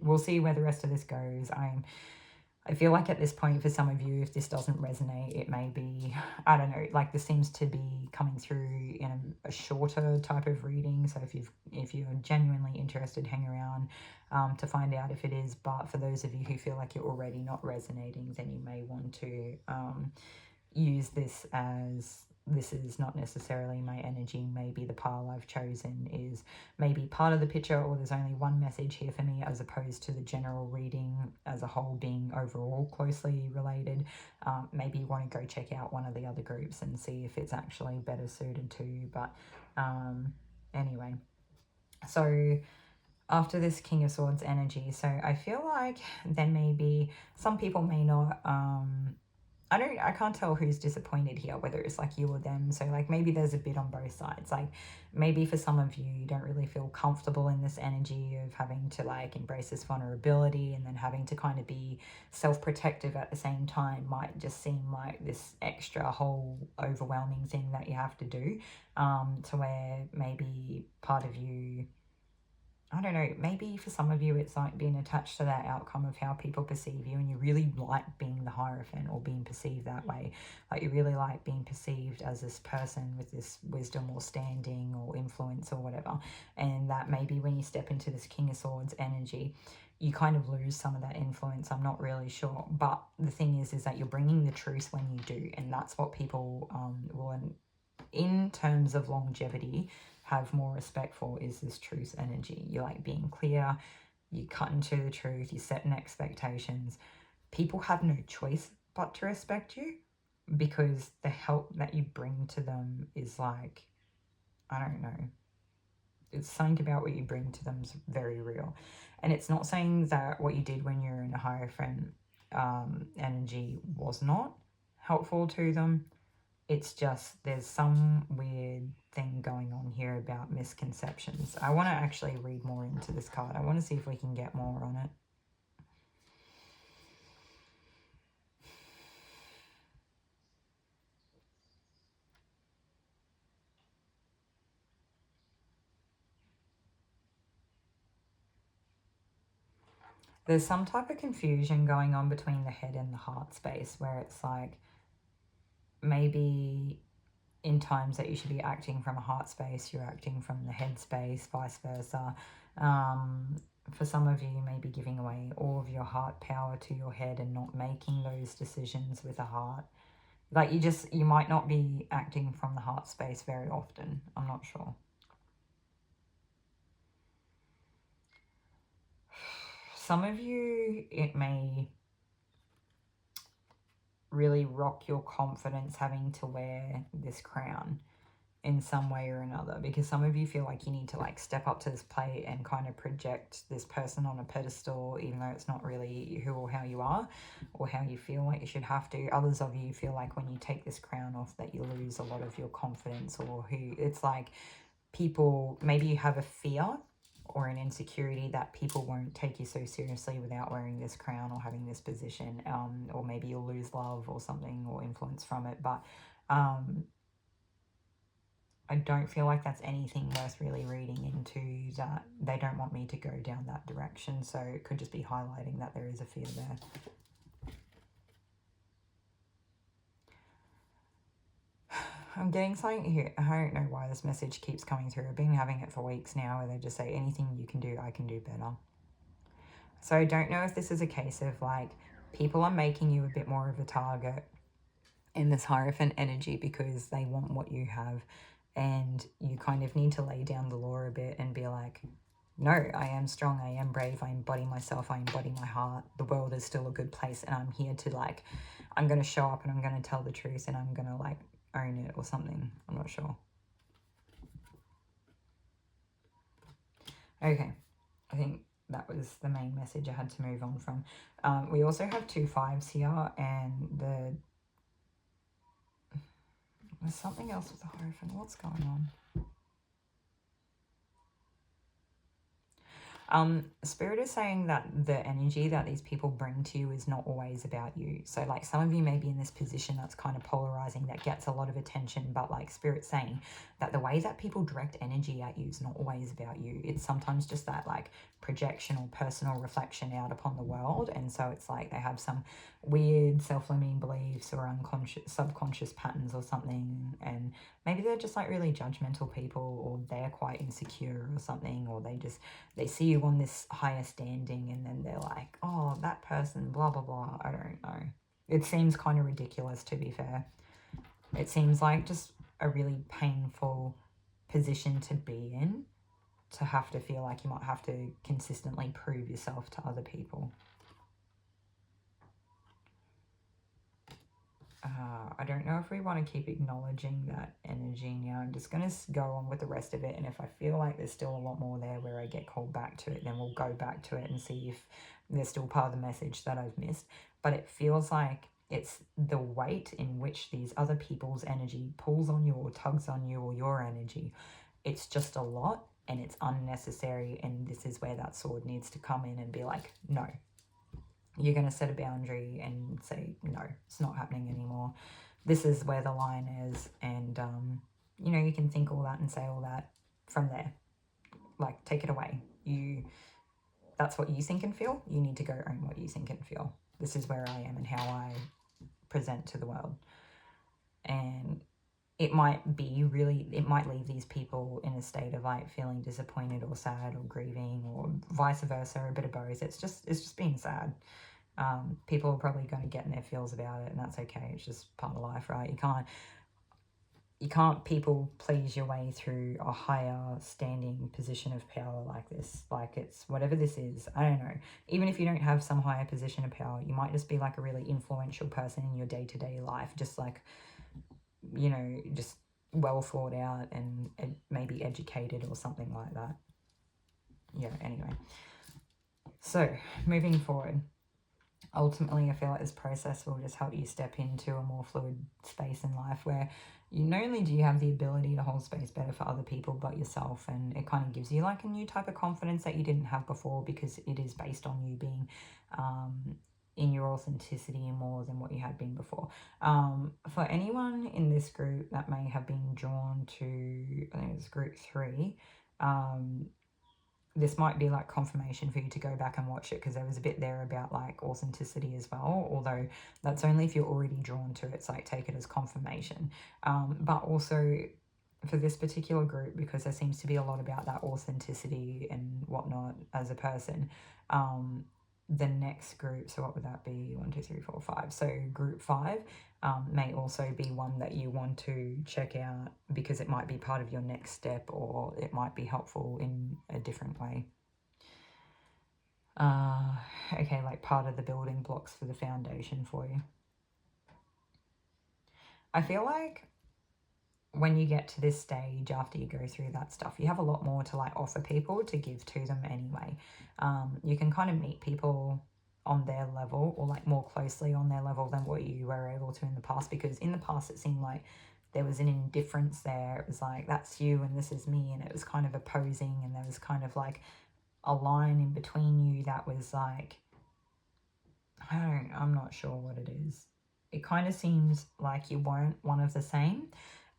We'll see where the rest of this goes. I feel like at this point, for some of you, if this doesn't resonate, it may be, I don't know, like this seems to be coming through in a shorter type of reading. So if you're genuinely interested, hang around to find out if it is. But for those of you who feel like you're already not resonating, then you may want to use this as, this is not necessarily my energy. Maybe the pile I've chosen is maybe part of the picture, or there's only one message here for me, as opposed to the general reading as a whole being overall closely related. Maybe you want to go check out one of the other groups and see if it's actually better suited to you. But anyway, so after this King of Swords energy, so I feel like there may be, some people may not, I can't tell who's disappointed here, whether it's like you or them. So like maybe there's a bit on both sides. Like maybe for some of you, you don't really feel comfortable in this energy of having to like embrace this vulnerability, and then having to kind of be self-protective at the same time might just seem like this extra whole overwhelming thing that you have to do, to where maybe part of you, I don't know, maybe for some of you it's like being attached to that outcome of how people perceive you, and you really like being the Hierophant or being perceived that way. Like you really like being perceived as this person with this wisdom or standing or influence or whatever. And that maybe when you step into this King of Swords energy, you kind of lose some of that influence. I'm not really sure. But the thing is that you're bringing the truth when you do. And that's what people will, in terms of longevity, have more respect for, is this truth energy. You like being clear, you cut into the truth, you set an expectations. People have no choice but to respect you, because the help that you bring to them is like, I don't know, it's something about what you bring to them is very real. And it's not saying that what you did when you're in a Hierophant energy was not helpful to them. It's just there's some weird thing going on here about misconceptions. I want to actually read more into this card. I want to see if we can get more on it. There's some type of confusion going on between the head and the heart space, where it's like maybe in times that you should be acting from a heart space, you're acting from the head space, vice versa. For some of you, you may be giving away all of your heart power to your head and not making those decisions with a heart. Like you might not be acting from the heart space very often. I'm not sure. Some of you, it may really rock your confidence having to wear this crown in some way or another, because some of you feel like you need to like step up to this plate and kind of project this person on a pedestal, even though it's not really who or how you are or how you feel like you should have to. Others of you feel like when you take this crown off that you lose a lot of your confidence, or who it's like people, maybe you have a fear or an insecurity that people won't take you so seriously without wearing this crown or having this position, or maybe you'll lose love or something or influence from it. But I don't feel like that's anything worth really reading into, that they don't want me to go down that direction. So it could just be highlighting that there is a fear there. I'm getting something here. I don't know why this message keeps coming through. I've been having it for weeks now, where they just say, anything you can do, I can do better. So I don't know if this is a case of like people are making you a bit more of a target in this Hierophant energy because they want what you have, and you kind of need to lay down the law a bit and be like, no, I am strong, I am brave, I embody myself, I embody my heart, the world is still a good place, and I'm here to like, I'm going to show up and I'm going to tell the truth and I'm going to like own it or something. I'm not sure. Okay, I think that was the main message I had to move on from. We also have 2 5s here, and there's something else with the Hierophant. What's going on? Spirit is saying that the energy that these people bring to you is not always about you. So like some of you may be in this position that's kind of polarizing, that gets a lot of attention, but like Spirit's saying that the way that people direct energy at you is not always about you. It's sometimes just that like projection or personal reflection out upon the world. And so it's like they have some weird self-limiting beliefs or unconscious, subconscious patterns or something, and maybe they're just like really judgmental people, or they're quite insecure or something, or they see you on this higher standing and then they're like, oh, that person, blah blah blah. I don't know, it seems kind of ridiculous, to be fair. It seems like just a really painful position to be in, to have to feel like you might have to consistently prove yourself to other people. I don't know if we want to keep acknowledging that energy now. I'm just going to go on with the rest of it, and if I feel like there's still a lot more there where I get called back to it, then we'll go back to it and see if there's still part of the message that I've missed. But it feels like it's the weight in which these other people's energy pulls on you or tugs on you, or your energy. It's just a lot and it's unnecessary, and this is where that sword needs to come in and be like, no. You're going to set a boundary and say, no, it's not happening anymore. This is where the line is. And, you know, you can think all that and say all that from there. Like, take it away. That's what you think and feel. You need to go own what you think and feel. This is where I am and how I present to the world. And it might leave these people in a state of like feeling disappointed or sad or grieving, or vice versa, a bit of both. It's just being sad. People are probably going to get in their feels about it, and that's okay. It's just part of life, right? You can't people please your way through a higher standing position of power like this. Like, it's whatever this is, I don't know. Even if you don't have some higher position of power, you might just be like a really influential person in your day-to-day life, just like, you know, just well thought out and maybe educated or something like that. Yeah, anyway. So, moving forward. Ultimately, I feel like this process will just help you step into a more fluid space in life where you not only do you have the ability to hold space better for other people but yourself, and it kind of gives you like a new type of confidence that you didn't have before, because it is based on you being in your authenticity more than what you had been before. For anyone in this group that may have been drawn to, I think it's group 3, this might be like confirmation for you to go back and watch it, because there was a bit there about like authenticity as well, although that's only if you're already drawn to it. It's like, take it as confirmation. But also for this particular group, because there seems to be a lot about that authenticity and whatnot as a person, the next group, so what would that be? 1, 2, 3, 4, 5. So group 5 may also be one that you want to check out, because it might be part of your next step, or it might be helpful in a different way. Okay, like part of the building blocks for the foundation for you. I feel like when you get to this stage, after you go through that stuff, you have a lot more to like offer people, to give to them anyway. You can kind of meet people on their level, or like more closely on their level than what you were able to in the past, because in the past it seemed like there was an indifference there. It was like, that's you and this is me, and it was kind of opposing, and there was kind of like a line in between you that was like, I'm not sure what it is. It kind of seems like you weren't one of the same.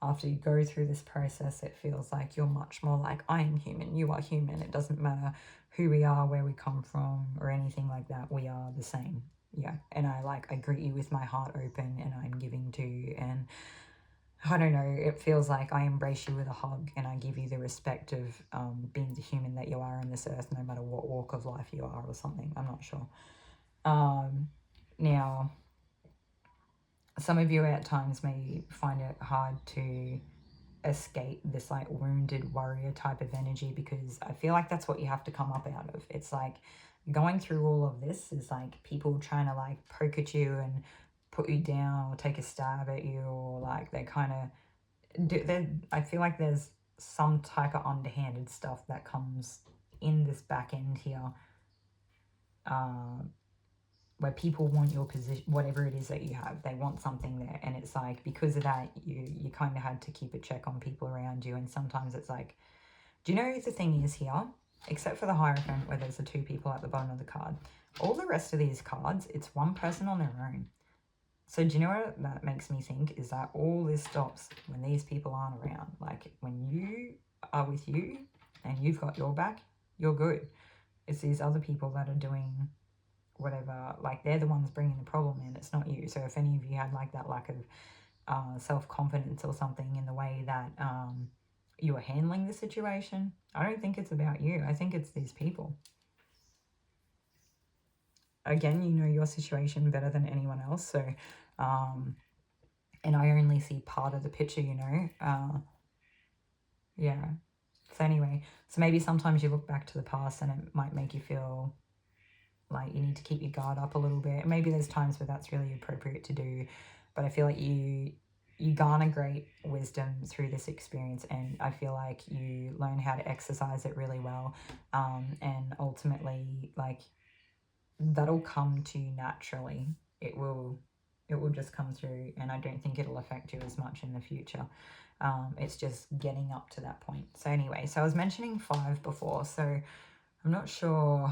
After you go through this process, it feels like you're much more like, I am human, you are human. It doesn't matter who we are, where we come from, or anything like that. We are the same. Yeah. And I greet you with my heart open, and I'm giving to you. And I don't know, it feels like I embrace you with a hug, and I give you the respect of being the human that you are on this earth, no matter what walk of life you are or something. I'm not sure. Now, some of you at times may find it hard to escape this like wounded warrior type of energy, because I feel like that's what you have to come up out of. It's like going through all of this is like people trying to like poke at you and put you down, or take a stab at you, or like they kind of I feel like there's some type of underhanded stuff that comes in this back end here, where people want your position, whatever it is that you have. They want something there, and it's like, because of that, you kind of had to keep a check on people around you. And sometimes it's like, do you know the thing is here? except for the Hierophant where there's the 2 people at the bottom of the card. All the rest of these cards, it's one person on their own. So do you know what that makes me think? Is that all this stops when these people aren't around. Like when you are with you and you've got your back, you're good. It's these other people that are doing whatever, like they're the ones bringing the problem in. It's not you. So if any of you had like that lack of self-confidence or something in the way that you are handling the situation, I don't think it's about you. I think it's these people. Again, you know your situation better than anyone else. So, and I only see part of the picture, you know. Yeah. So anyway, so maybe sometimes you look back to the past and it might make you feel like you need to keep your guard up a little bit. Maybe there's times where that's really appropriate to do, but I feel like you garner great wisdom through this experience, and I feel like you learn how to exercise it really well, and ultimately, like, that'll come to you naturally. It will just come through, and I don't think it'll affect you as much in the future. It's just getting up to that point. So anyway, so I was mentioning 5 before, so I'm not sure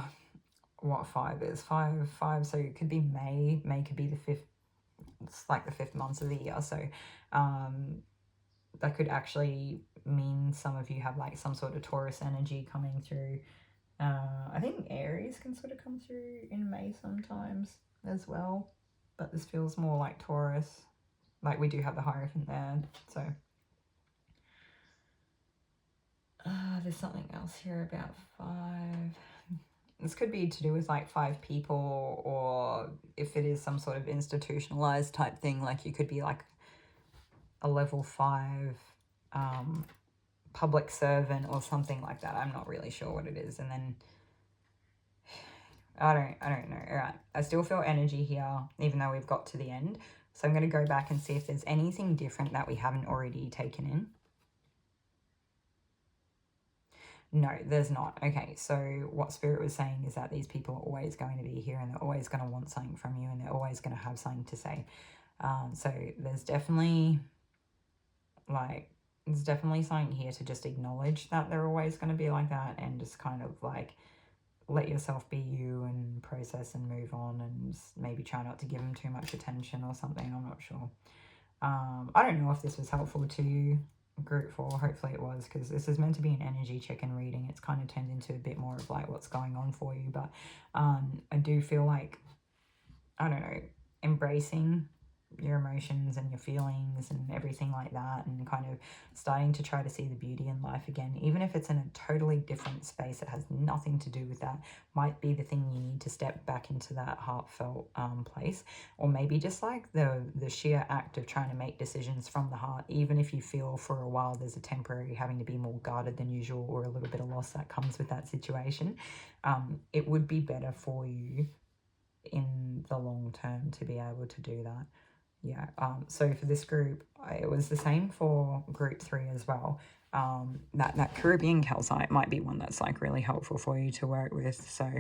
what 5 is. 5, so it could be May. May could be the 5th. It's like the 5th month of the year. So that could actually mean some of you have like some sort of Taurus energy coming through. I think Aries can sort of come through in May sometimes as well, but this feels more like Taurus. Like we do have the Hierophant there, so there's something else here about 5. This could be to do with like 5 people, or if it is some sort of institutionalized type thing, like you could be like a level 5 public servant or something like that. I'm not really sure what it is. And then I don't know. All right, I still feel energy here, even though we've got to the end. So I'm going to go back and see if there's anything different that we haven't already taken in. No, there's not. Okay, so what Spirit was saying is that these people are always going to be here, and they're always going to want something from you, and they're always going to have something to say. So there's definitely something here to just acknowledge that they're always going to be like that, and just kind of like let yourself be you and process and move on, and maybe try not to give them too much attention or something. I'm not sure. I don't know if this was helpful to you, Group 4. Hopefully it was, because this is meant to be an energy check-in reading. It's kind of turned into a bit more of like what's going on for you, but I do feel like, I don't know, embracing your emotions and your feelings and everything like that, and kind of starting to try to see the beauty in life again, even if it's in a totally different space that has nothing to do with that, might be the thing you need to step back into that heartfelt place. Or maybe just like the sheer act of trying to make decisions from the heart, even if you feel for a while there's a temporary having to be more guarded than usual, or a little bit of loss that comes with that situation. It would be better for you in the long term to be able to do that. Yeah, so for this group, it was the same for Group 3 as well. That Caribbean calcite might be one that's like really helpful for you to work with. So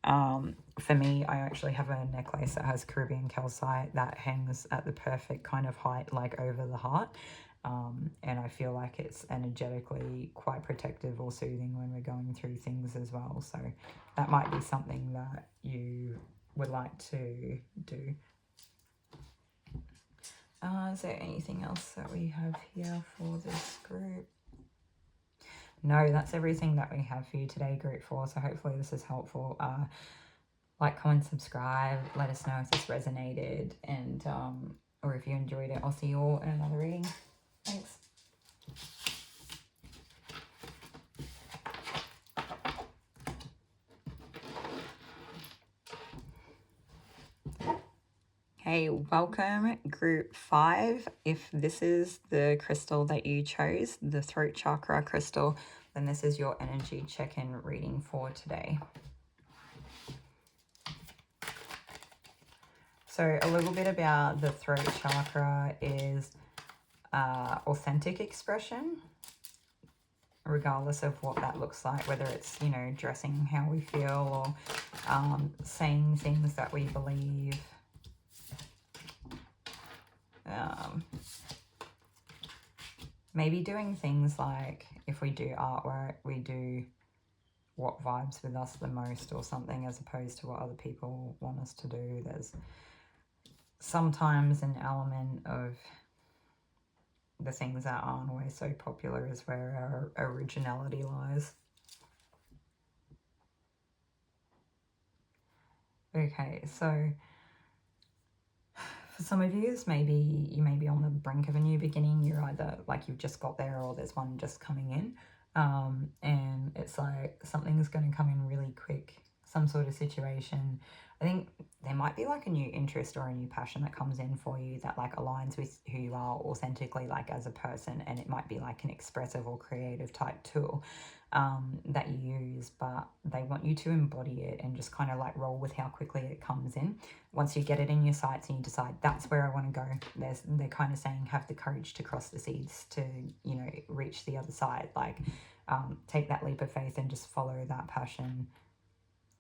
for me, I actually have a necklace that has Caribbean calcite that hangs at the perfect kind of height, like over the heart. And I feel like it's energetically quite protective or soothing when we're going through things as well. So that might be something that you would like to do. Is there anything else that we have here for this group? No, that's everything that we have for you today, Group 4. So hopefully this is helpful. Like, comment, subscribe. Let us know if this resonated, and or if you enjoyed it. I'll see you all in another reading. Thanks. Hey, welcome Group 5. If this is the crystal that you chose, the throat chakra crystal, then this is your energy check-in reading for today. So a little bit about the throat chakra is authentic expression, regardless of what that looks like, whether it's, you know, dressing how we feel, or saying things that we believe. Maybe doing things like, if we do artwork, we do what vibes with us the most or something, as opposed to what other people want us to do. There's sometimes an element of the things that aren't always so popular is where our originality lies. Okay, so for some of you, you may be on the brink of a new beginning. You're either like you've just got there, or there's one just coming in. And it's like something's going to come in really quick, some sort of situation. I think there might be like a new interest or a new passion that comes in for you that like aligns with who you are authentically, like as a person, and it might be like an expressive or creative type tool that you use, but they want you to embody it and just kind of like roll with how quickly it comes in. Once you get it in your sights and you decide that's where I want to go, they're kind of saying have the courage to cross the seas to, you know, reach the other side. Like take that leap of faith and just follow that passion.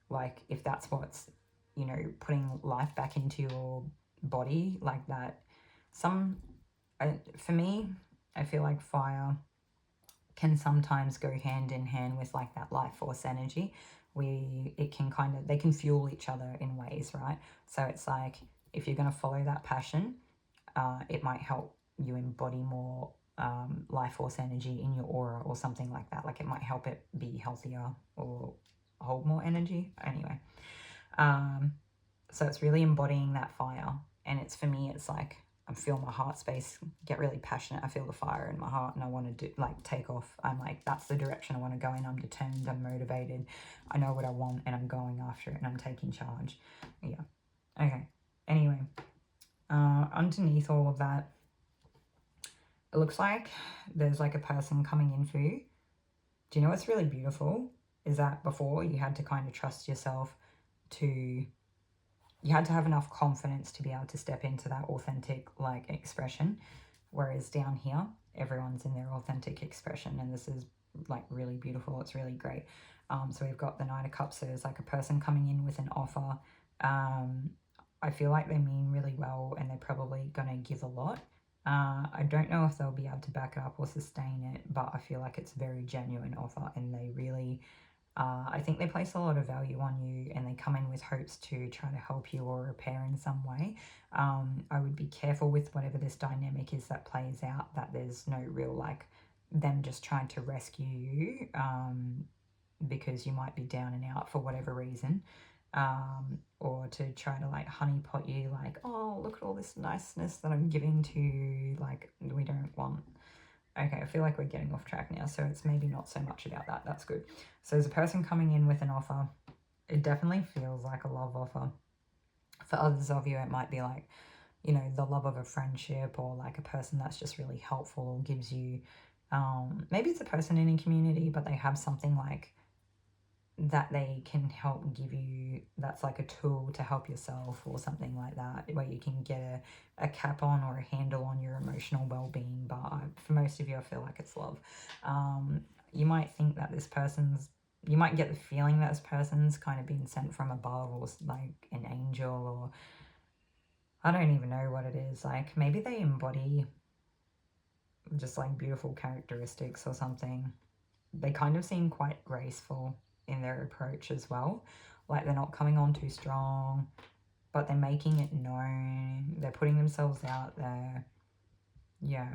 Like if that's what's, you know, putting life back into your body like that. For me, I feel like fire can sometimes go hand in hand with like that life force energy. They can fuel each other in ways, right? So it's like if you're going to follow that passion, it might help you embody more life force energy in your aura or something like that. Like it might help it be healthier or hold more energy. Anyway, so it's really embodying that fire. And it's, for me, it's like I feel my heart space get really passionate. I feel the fire in my heart and I want to take off. I'm like, that's the direction I want to go in. I'm determined, I'm motivated. I know what I want and I'm going after it and I'm taking charge. Yeah. Okay. Anyway, underneath all of that, it looks like there's like a person coming in for you. Do you know what's really beautiful? Is that before you had to kind of trust yourself you had to have enough confidence to be able to step into that authentic like expression, whereas down here everyone's in their authentic expression, and this is like really beautiful. It's really great. So we've got the Knight of Cups. So there's like a person coming in with an offer. I feel like they mean really well and they're probably going to give a lot. I don't know if they'll be able to back it up or sustain it, but I feel like it's a very genuine offer and they really I think they place a lot of value on you and they come in with hopes to try to help you or repair in some way. I would be careful with whatever this dynamic is that plays out, that there's no real like them just trying to rescue you because you might be down and out for whatever reason, or to try to like honeypot you like, oh, look at all this niceness that I'm giving to you. Like, we don't want... Okay, I feel like we're getting off track now, so it's maybe not so much about that. That's good. So there's a person coming in with an offer. It definitely feels like a love offer. For others of you, it might be like, you know, the love of a friendship or like a person that's just really helpful or gives you... maybe it's a person in a community, but they have something like that they can help give you, that's like a tool to help yourself or something like that, where you can get a cap on or a handle on your emotional well-being. But for most of you, I feel like it's love. You might think that you might get the feeling that this person's kind of been sent from above or like an angel, or I don't even know what it is. Like maybe they embody just like beautiful characteristics or something. They kind of seem quite graceful in their approach as well. Like they're not coming on too strong, but they're making it known. They're putting themselves out there. Yeah.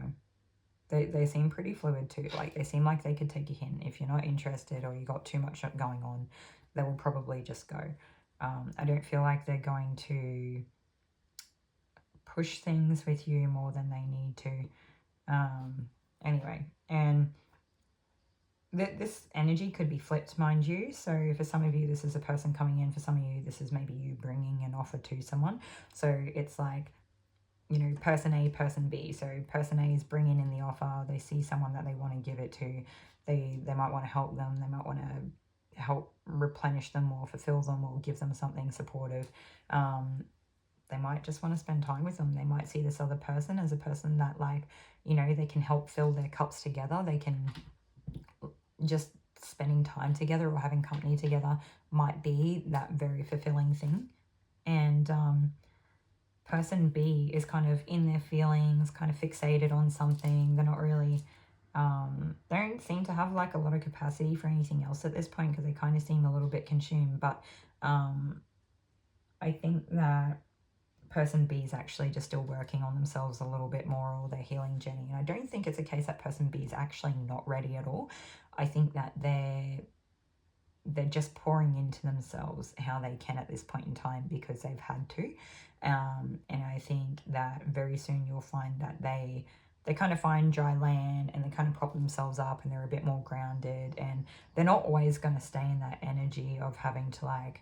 They seem pretty fluid too. Like they seem like they could take a hint. If you're not interested or you got too much going on, they will probably just go. I don't feel like they're going to push things with you more than they need to. Anyway, and this energy could be flipped, mind you. So for some of you, this is a person coming in. For some of you, this is maybe you bringing an offer to someone. So it's like, you know, person A, person B. So person A is bringing in the offer. They see someone that they want to give it to. They might want to help them. They might want to help replenish them or fulfill them or give them something supportive. They might just want to spend time with them. They might see this other person as a person that, like, you know, they can help fill their cups together. They can... just spending time together or having company together might be that very fulfilling thing. And person B is kind of in their feelings, kind of fixated on something. They're not really Don't seem to have like a lot of capacity for anything else at this point because they kind of seem a little bit consumed. But I think that person B is actually just still working on themselves a little bit more, or they're healing journey. And I don't think it's a case that person B is actually not ready at all. I think that they're just pouring into themselves how they can at this point in time because they've had to. And I think that very soon you'll find that they kind of find dry land and they kind of prop themselves up and they're a bit more grounded, and they're not always going to stay in that energy of having to like,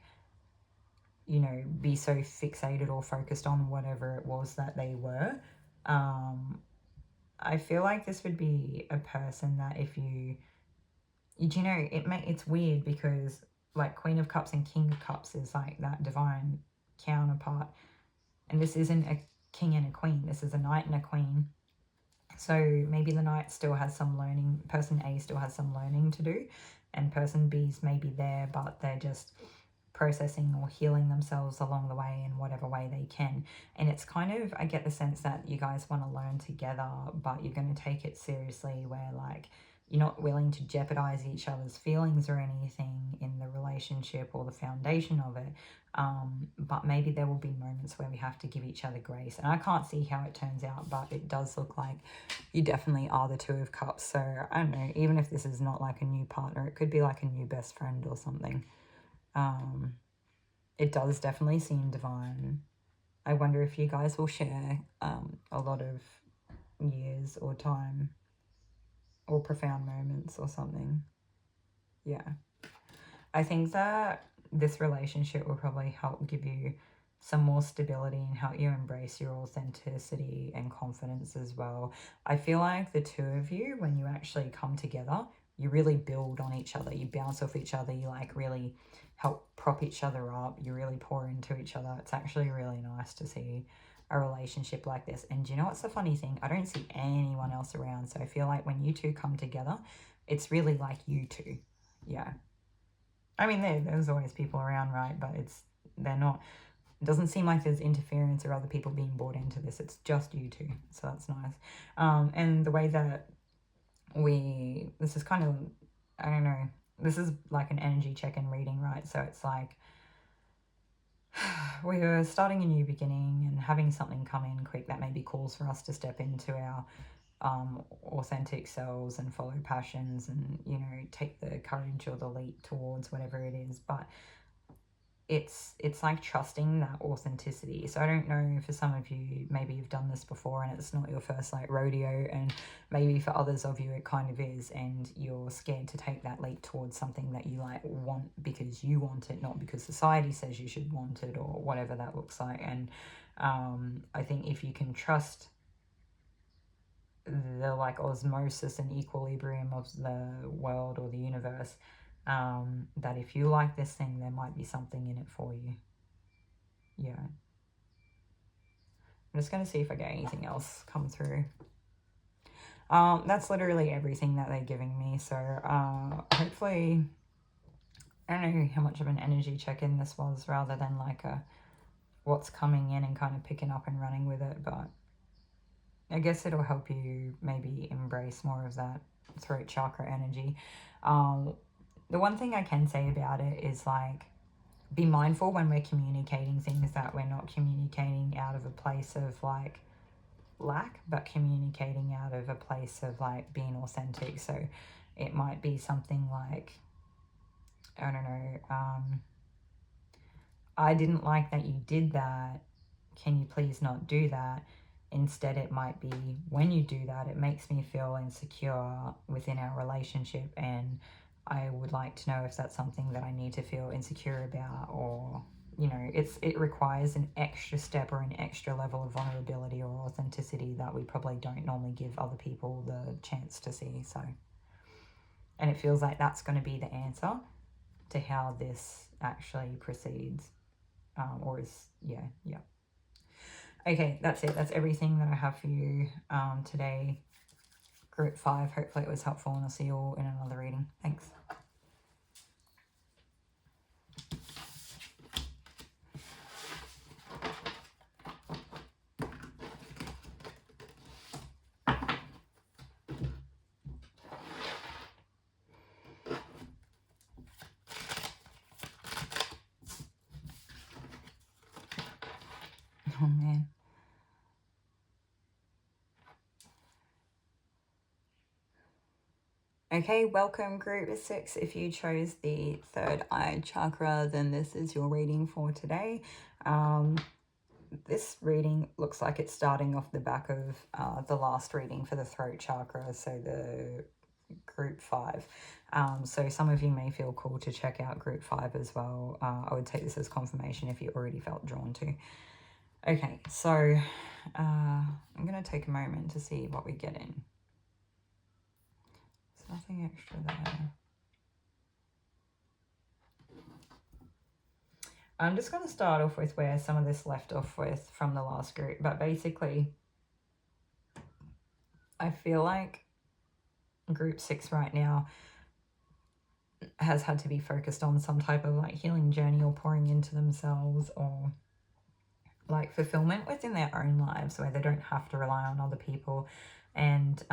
you know, be so fixated or focused on whatever it was that they were. I feel like this would be a person that if you know, it's weird because like Queen of Cups and King of Cups is like that divine counterpart, and this isn't a king and a queen, this is a knight and a queen. So maybe the knight still has some learning, person A still has some learning to do, and person B's maybe there, but they're just processing or healing themselves along the way in whatever way they can. And it's kind of, I get the sense that you guys want to learn together, but you're going to take it seriously where like you're not willing to jeopardize each other's feelings or anything in the relationship or the foundation of it. But maybe there will be moments where we have to give each other grace. And I can't see how it turns out, but it does look like you definitely are the Two of Cups. So I don't know, even if this is not like a new partner, it could be like a new best friend or something. It does definitely seem divine. I wonder if you guys will share a lot of years or time or profound moments or something. Yeah. I think that this relationship will probably help give you some more stability and help you embrace your authenticity and confidence as well. I feel like the two of you, when you actually come together, you really build on each other. You bounce off each other. You like really help prop each other up. You really pour into each other. It's actually really nice to see a relationship like this. And do you know what's the funny thing? I don't see anyone else around. So I feel like when you two come together, it's really like you two. Yeah. I mean, there's always people around, right? But they're not, it doesn't seem like there's interference or other people being brought into this. It's just you two. So that's nice. And the way that this is kind of, I don't know, this is like an energy check-in reading, right? So it's like we were starting a new beginning and having something come in quick that maybe calls for us to step into our authentic selves and follow passions and, you know, take the courage or the leap towards whatever it is. But it's like trusting that authenticity. So I don't know, for some of you, maybe you've done this before and it's not your first like rodeo, and maybe for others of you it kind of is, and you're scared to take that leap towards something that you like want because you want it, not because society says you should want it or whatever that looks like. And I think if you can trust the like osmosis and equilibrium of the world or the universe, that if you like this thing, there might be something in it for you. Yeah. I'm just going to see if I get anything else come through. That's literally everything that they're giving me. So hopefully, I don't know how much of an energy check-in this was, rather than like a what's coming in and kind of picking up and running with it. But I guess it'll help you maybe embrace more of that throat chakra energy. The one thing I can say about it is like, be mindful when we're communicating things that we're not communicating out of a place of like lack, but communicating out of a place of like being authentic. So it might be something like, I don't know, I didn't like that you did that. Can you please not do that? Instead, it might be, when you do that, it makes me feel insecure within our relationship, and I would like to know if that's something that I need to feel insecure about, or, you know, it requires an extra step or an extra level of vulnerability or authenticity that we probably don't normally give other people the chance to see. So, and it feels like that's going to be the answer to how this actually proceeds, or is, yeah. Okay, that's it. That's everything that I have for you today. Group 5. Hopefully it was helpful, and I'll see you all in another reading. Thanks. Okay, welcome group 6. If you chose the third eye chakra, then this is your reading for today. This reading looks like it's starting off the back of the last reading for the throat chakra, so the group 5. So some of you may feel called to check out group 5 as well. I would take this as confirmation if you already felt drawn to. Okay, so I'm going to take a moment to see what we get in. There's nothing extra there. I'm just going to start off with where some of this left off with from the last group. But basically, I feel like group 6 right now has had to be focused on some type of like healing journey or pouring into themselves or like fulfillment within their own lives where they don't have to rely on other people and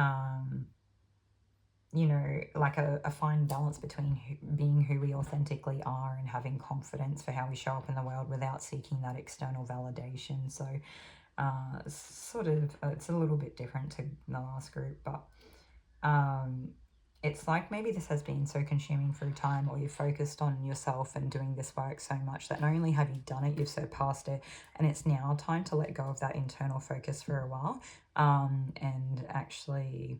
you know, like a fine balance between being who we authentically are and having confidence for how we show up in the world without seeking that external validation. So sort of it's a little bit different to the last group, but it's like maybe this has been so consuming through time, or you're focused on yourself and doing this work so much that not only have you done it, you've surpassed it, and it's now time to let go of that internal focus for a while and actually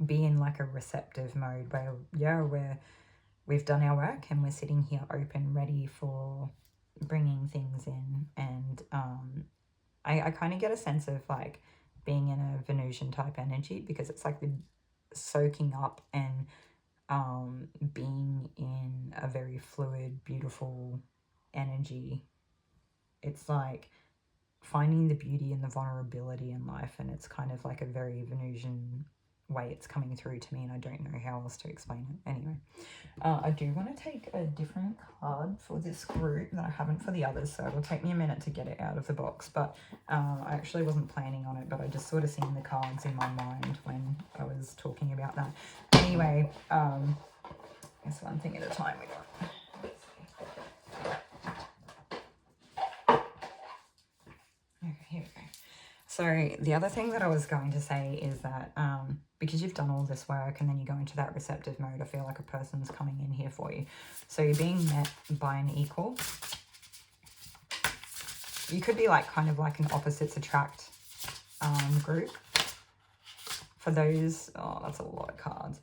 be in like a receptive mode where, yeah, we've done our work and we're sitting here open, ready for bringing things in. And I kind of get a sense of like being in a Venusian type energy, because it's like the soaking up and being in a very fluid, beautiful energy. It's like finding the beauty and the vulnerability in life, and it's kind of like a very Venusian way it's coming through to me, and I don't know how else to explain it. Anyway, I do want to take a different card for this group that I haven't for the others, so it'll take me a minute to get it out of the box, but I actually wasn't planning on it, but I just sort of seen the cards in my mind when I was talking about that. Anyway, it's one thing at a time we got. Okay, here we go. So the other thing that I was going to say is that because you've done all this work and then you go into that receptive mode, I feel like a person's coming in here for you. So you're being met by an equal. You could be like kind of like an opposites attract group. For those, oh, that's a lot of cards.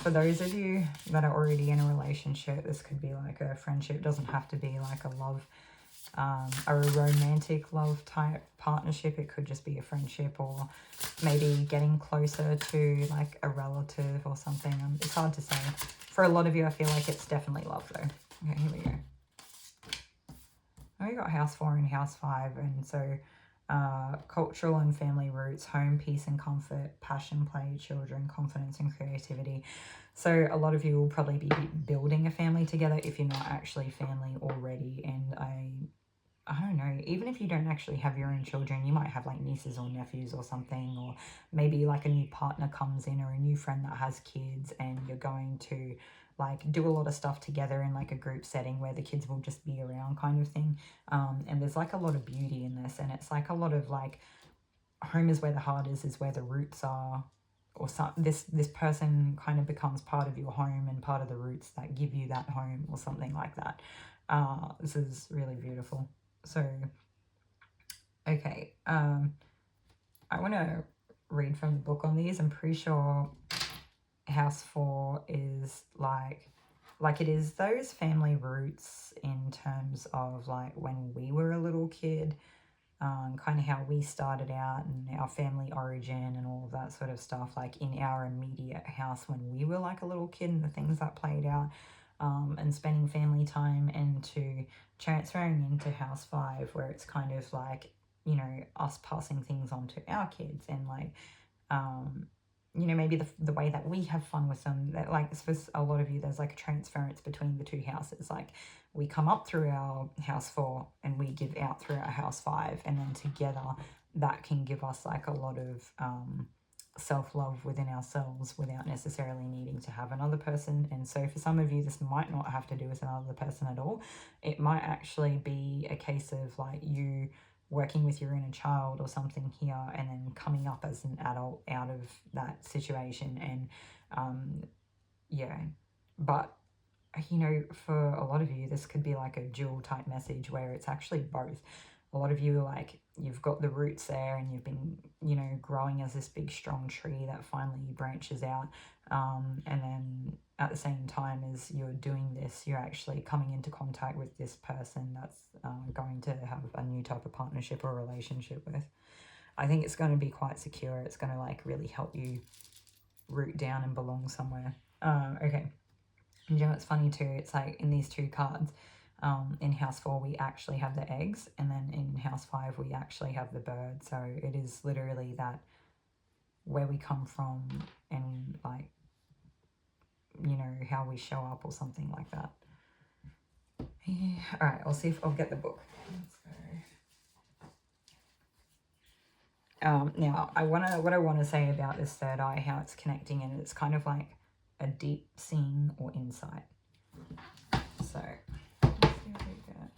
For those of you that are already in a relationship, this could be like a friendship. It doesn't have to be like a love, a romantic love type partnership. It could just be a friendship, or maybe getting closer to like a relative or something. It's hard to say. For a lot of you, I feel like it's definitely love though. Okay, here we go. We got house 4 and house 5, and so cultural and family roots, home, peace and comfort, passion, play, children, confidence and creativity. So a lot of you will probably be building a family together if you're not actually family already. And I don't know, even if you don't actually have your own children, you might have like nieces or nephews or something, or maybe like a new partner comes in or a new friend that has kids, and you're going to like do a lot of stuff together in like a group setting where the kids will just be around kind of thing. And there's like a lot of beauty in this, and it's like a lot of like home is where the heart is where the roots are, or some, this person kind of becomes part of your home and part of the roots that give you that home or something like that. This is really beautiful. So, okay, I want to read from the book on these. I'm pretty sure house 4 is like it is those family roots in terms of like when we were a little kid, kind of how we started out and our family origin and all of that sort of stuff, like in our immediate house when we were like a little kid and the things that played out, and spending family time, into transferring into house 5 where it's kind of like, you know, us passing things on to our kids, and like you know, maybe the way that we have fun with them, that like for a lot of you there's like a transference between the two houses. Like we come up through our house 4 and we give out through our house 5, and then together that can give us like a lot of self-love within ourselves without necessarily needing to have another person. And so for some of you, this might not have to do with another person at all. It might actually be a case of like you working with your inner child or something here, and then coming up as an adult out of that situation. And yeah, but you know, for a lot of you, this could be like a dual type message where it's actually both. A lot of you, like, you've got the roots there and you've been, you know, growing as this big strong tree that finally branches out, and then at the same time as you're doing this, you're actually coming into contact with this person that's going to have a new type of partnership or relationship with. I think it's going to be quite secure. It's going to like really help you root down and belong somewhere. Okay. And you know, it's funny too, it's like in these two cards, in house 4 we actually have the eggs, and then in house 5 we actually have the bird. So it is literally that where we come from and like, you know, how we show up or something like that. Yeah. All right, I'll see if I'll get the book. Let's go. Now what I want to say about this third eye, how it's connecting, and it's kind of like a deep seeing or insight. So let's see what we get.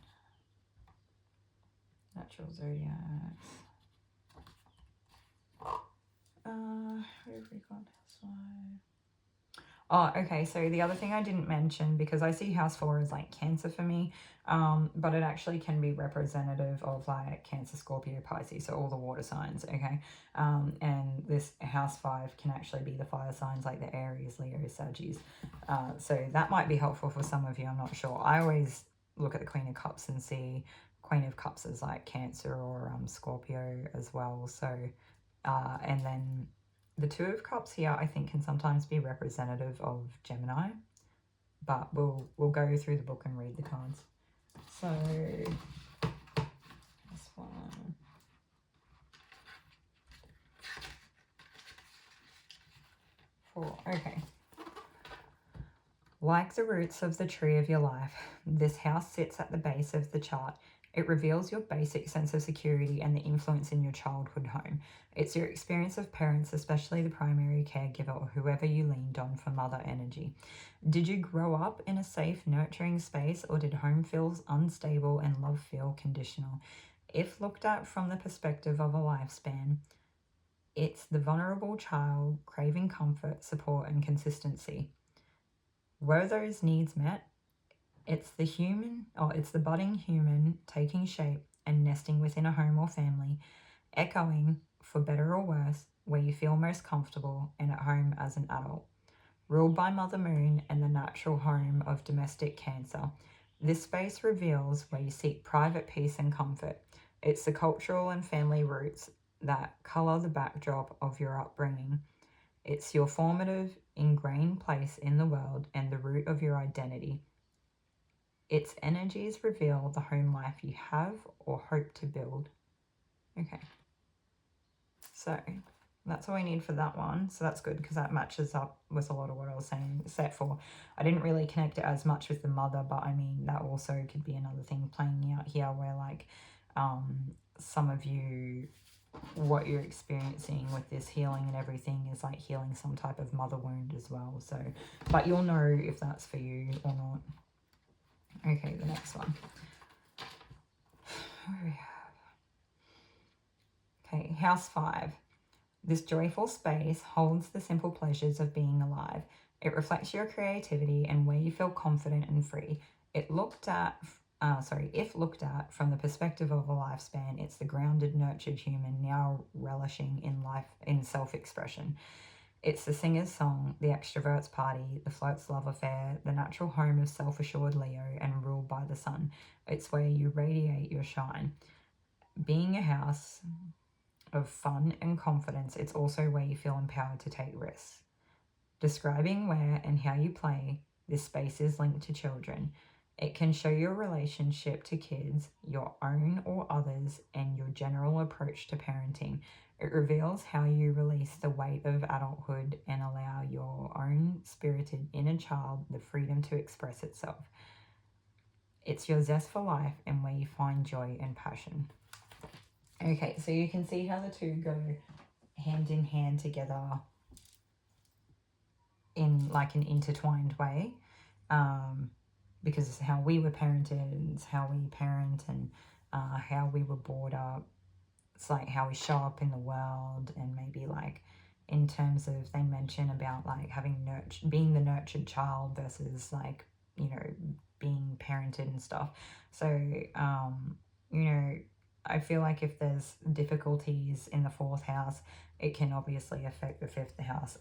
Natural zodiacs. What have we got? Oh, okay, so the other thing I didn't mention, because I see house 4 as like Cancer for me, but it actually can be representative of like Cancer, Scorpio, Pisces, so all the water signs, okay? And this house 5 can actually be the fire signs like the Aries, Leo, Sagittarius. So that might be helpful for some of you, I'm not sure. I always look at the Queen of Cups and see Queen of Cups as like Cancer or Scorpio as well. So, and then the Two of Cups here, I think, can sometimes be representative of Gemini, but we'll go through the book and read the cards. So this one. Four. Okay. Like the roots of the tree of your life, this house sits at the base of the chart. It reveals your basic sense of security and the influence in your childhood home. It's your experience of parents, especially the primary caregiver or whoever you leaned on for mother energy. Did you grow up in a safe, nurturing space, or did home feel unstable and love feel conditional? If looked at from the perspective of a lifespan, it's the vulnerable child craving comfort, support, and consistency. Were those needs met? It's the budding human taking shape and nesting within a home or family, echoing, for better or worse, where you feel most comfortable and at home as an adult. Ruled by Mother Moon and the natural home of domestic Cancer, this space reveals where you seek private peace and comfort. It's the cultural and family roots that colour the backdrop of your upbringing. It's your formative, ingrained place in the world and the root of your identity. Its energies reveal the home life you have or hope to build. Okay. So that's all we need for that one. So that's good because that matches up with a lot of what I was saying. Set for, I didn't really connect it as much with the mother, but I mean, that also could be another thing playing out here where like some of you, what you're experiencing with this healing and everything is like healing some type of mother wound as well. So, but you'll know if that's for you or not. Okay, the next one. What do we have? Okay, house 5. This joyful space holds the simple pleasures of being alive. It reflects your creativity and where you feel confident and free. If looked at from the perspective of a lifespan, it's the grounded, nurtured human now relishing in life, in self-expression. It's the singer's song, the extrovert's party, the float's love affair, the natural home of self-assured Leo and ruled by the sun. It's where you radiate your shine. Being a house of fun and confidence, it's also where you feel empowered to take risks. Describing where and how you play, this space is linked to children. It can show your relationship to kids, your own or others, and your general approach to parenting. It reveals how you release the weight of adulthood and allow your own spirited inner child the freedom to express itself. It's your zest for life and where you find joy and passion. Okay, so you can see how the two go hand in hand together in like an intertwined way. Because it's how we were parented, it's how we parent, and how we were brought up. It's like how we show up in the world, and maybe like in terms of, they mention about like being the nurtured child versus like, you know, being parented and stuff. So, you know, I feel like if there's difficulties in the 4th house, it can obviously affect the 5th house.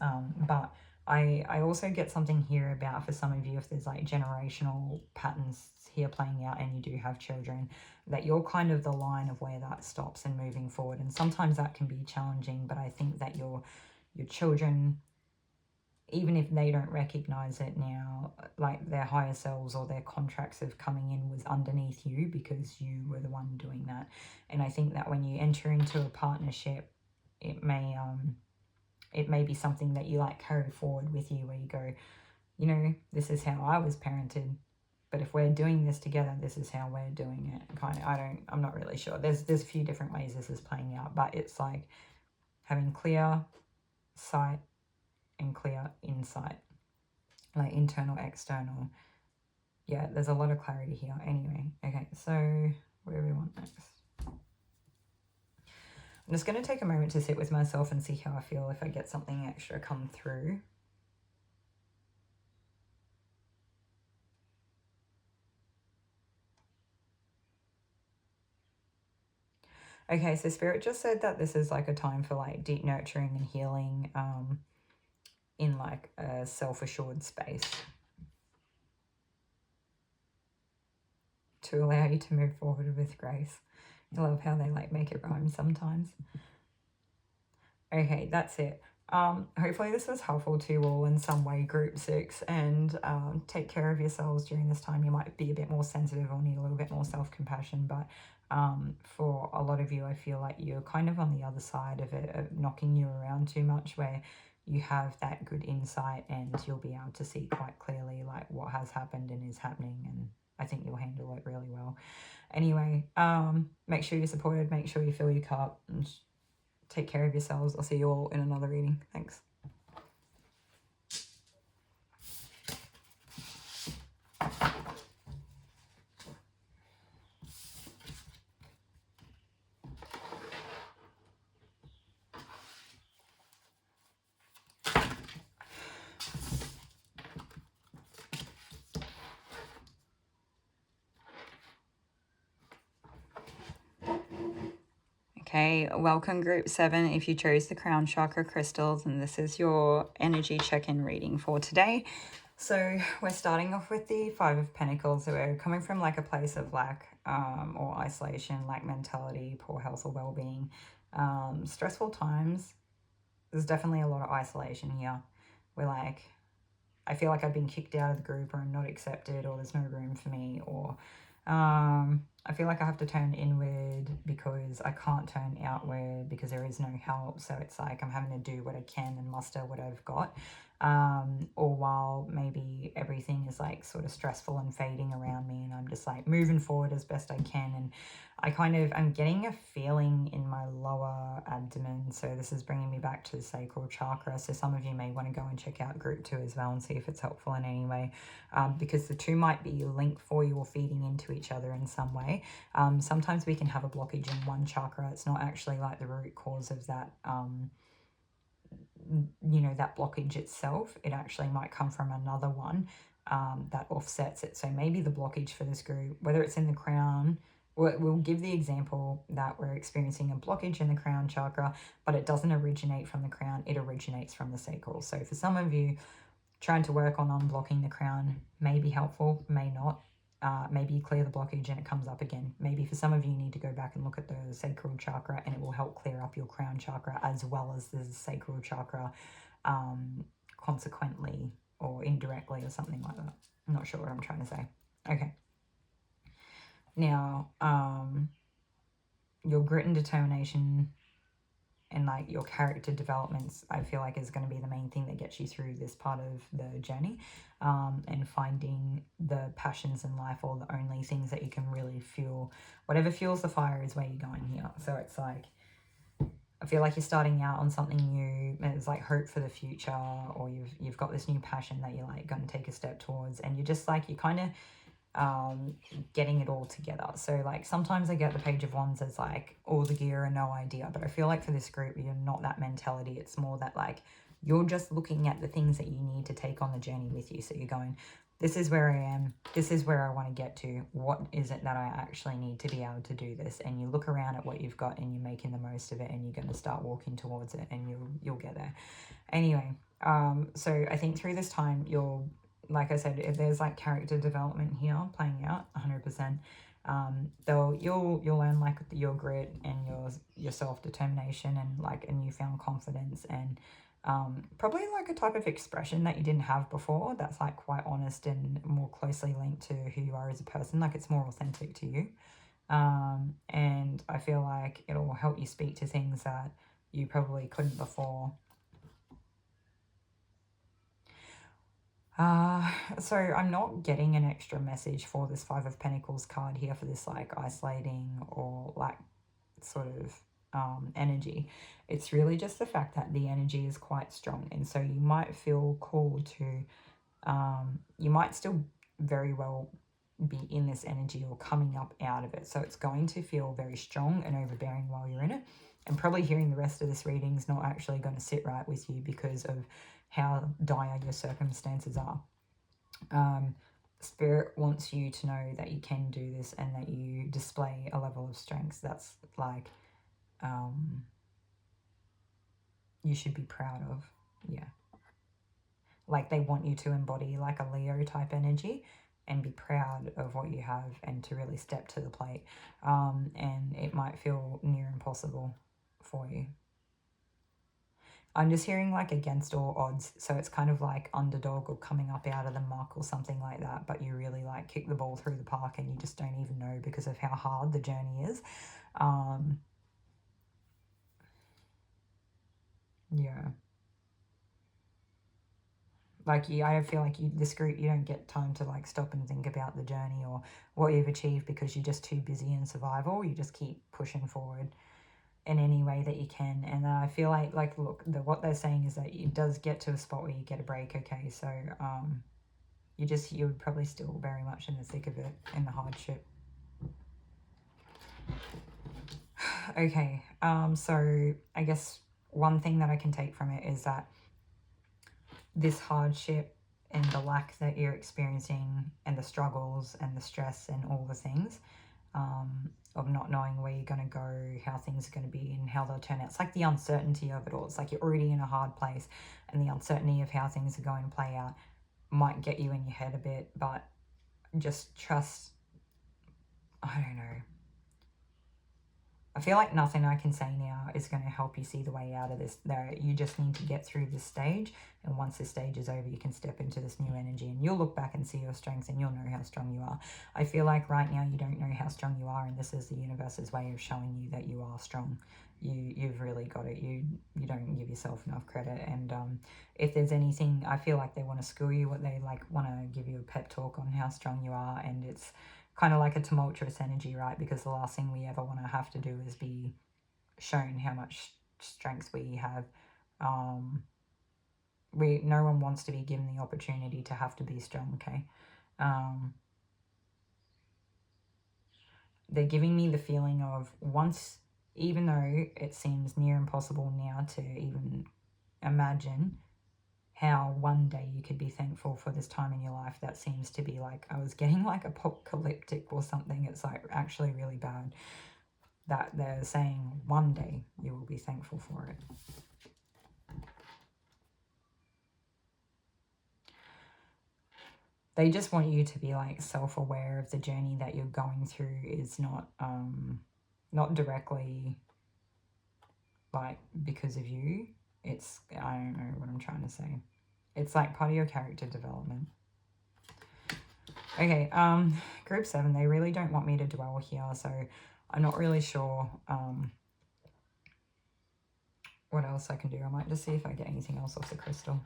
But I also get something here about, for some of you, if there's like generational patterns here playing out and you do have children, that you're kind of the line of where that stops and moving forward. And sometimes that can be challenging, but I think that your children, even if they don't recognize it now, like their higher selves or their contracts of coming in was underneath you because you were the one doing that. And I think that when you enter into a partnership, it may be something that you like carry forward with you, where you go, you know, this is how I was parented, but if we're doing this together, this is how we're doing it. Kind of, I'm not really sure. There's a few different ways this is playing out, but it's like having clear sight and clear insight, like internal, external. Yeah, there's a lot of clarity here. Anyway, okay, so what do we want next? I'm just going to take a moment to sit with myself and see how I feel if I get something extra come through. Okay, so Spirit just said that this is like a time for like deep nurturing and healing in like a self-assured space, to allow you to move forward with grace. I love how they like make it rhyme sometimes. Okay, that's it. Hopefully this was helpful to you all in some way, group 6, and take care of yourselves during this time. You might be a bit more sensitive or need a little bit more self-compassion, but for a lot of you, I feel like you're kind of on the other side of it, of knocking you around too much, where you have that good insight and you'll be able to see quite clearly like what has happened and is happening, and I think you'll handle it really well. Anyway, make sure you're supported, make sure you fill your cup, and take care of yourselves. I'll see you all in another reading. Thanks. Okay, welcome group 7 if you chose the crown chakra crystals, and this is your energy check-in reading for today. So we're starting off with the 5 of Pentacles. So we're coming from like a place of lack or isolation, lack mentality, poor health or well-being, stressful times. There's definitely a lot of isolation here. We're like, I feel like I've been kicked out of the group, or I'm not accepted, or there's no room for me, or I feel like I have to turn inward because I can't turn outward because there is no help. So it's like I'm having to do what I can and muster what I've got. Or while maybe everything is like sort of stressful and fading around me, and I'm just like moving forward as best I can, and I'm getting a feeling in my lower abdomen. So this is bringing me back to the sacral chakra. So some of you may want to go and check out group 2 as well and see if it's helpful in any way, because the two might be linked for you or feeding into each other in some way. Sometimes we can have a blockage in one chakra. It's not actually like the root cause of that, that blockage itself. It actually might come from another one that offsets it. So maybe the blockage for this group, whether it's in the crown, we'll give the example that we're experiencing a blockage in the crown chakra, but it doesn't originate from the crown, it originates from the sacral. So for some of you, trying to work on unblocking the crown may be helpful, may not. Maybe you clear the blockage and it comes up again. Maybe for some of you, you need to go back and look at the sacral chakra, and it will help clear up your crown chakra as well as the sacral chakra, consequently or indirectly or something like that. I'm not sure what I'm trying to say. Okay. Now, your grit and determination and like your character developments, I feel like is going to be the main thing that gets you through this part of the journey, and finding the passions in life, or the only things that you can really fuel. Whatever fuels the fire is where you're going here. So it's like, I feel like you're starting out on something new, and it's like hope for the future, or you've got this new passion that you're like going to take a step towards, and you're just like, you kind of getting it all together. So like sometimes I get the Page of Wands as like all the gear and no idea, but I feel like for this group you're not that mentality. It's more that like you're just looking at the things that you need to take on the journey with you. So you're going, this is where I am, this is where I want to get to, what is it that I actually need to be able to do this? And you look around at what you've got and you're making the most of it, and you're going to start walking towards it, and you'll get there. Anyway, so I think through this time you'll, like I said, if there's like character development here playing out 100%, you'll learn like your grit and your self-determination and like a newfound confidence, and probably like a type of expression that you didn't have before that's like quite honest and more closely linked to who you are as a person. Like it's more authentic to you, and I feel like it'll help you speak to things that you probably couldn't before. So I'm not getting an extra message for this Five of Pentacles card here for this like isolating or like sort of energy. It's really just the fact that the energy is quite strong, and so you might feel called to, you might still very well be in this energy or coming up out of it. So it's going to feel very strong and overbearing while you're in it, and probably hearing the rest of this reading is not actually going to sit right with you because of how dire your circumstances are. Spirit wants you to know that you can do this and that you display a level of strength that's like you should be proud of. Yeah, like they want you to embody like a Leo type energy and be proud of what you have and to really step to the plate, and it might feel near impossible for you. I'm just hearing like against all odds, so it's kind of like underdog or coming up out of the muck or something like that, but you really like kick the ball through the park and you just don't even know because of how hard the journey is. Yeah. Like, I feel like this group, you don't get time to like stop and think about the journey or what you've achieved because you're just too busy in survival. You just keep pushing forward in any way that you can. And I feel like look, what they're saying is that it does get to a spot where you get a break, okay? So you're probably still very much in the thick of it, in the hardship. Okay, so I guess one thing that I can take from it is that this hardship and the lack that you're experiencing and the struggles and the stress and all the things, of not knowing where you're going to go, how things are going to be and how they'll turn out. It's like the uncertainty of it all. It's like you're already in a hard place, and the uncertainty of how things are going to play out might get you in your head a bit, but just trust. I don't know. I feel like nothing I can say now is going to help you see the way out of this. You just need to get through this stage, and once this stage is over, you can step into this new energy, and you'll look back and see your strengths, and you'll know how strong you are. I feel like right now you don't know how strong you are, and this is the universe's way of showing you that you are strong. You've really got it. You don't give yourself enough credit, and if there's anything, I feel like they want to school you, what they like want to give you a pep talk on how strong you are, and it's kind of like a tumultuous energy, right? Because the last thing we ever want to have to do is be shown how much strength we have. No one wants to be given the opportunity to have to be strong, okay? They're giving me the feeling of once, even though it seems near impossible now to even imagine how one day you could be thankful for this time in your life that seems to be like, I was getting like apocalyptic or something. It's like actually really bad that they're saying one day you will be thankful for it. They just want you to be like self-aware of the journey that you're going through is not directly like because of you. It's, I don't know what I'm trying to say. It's like part of your character development. Okay, group 7, they really don't want me to dwell here, so I'm not really sure what else I can do. I might just see if I get anything else off the crystal.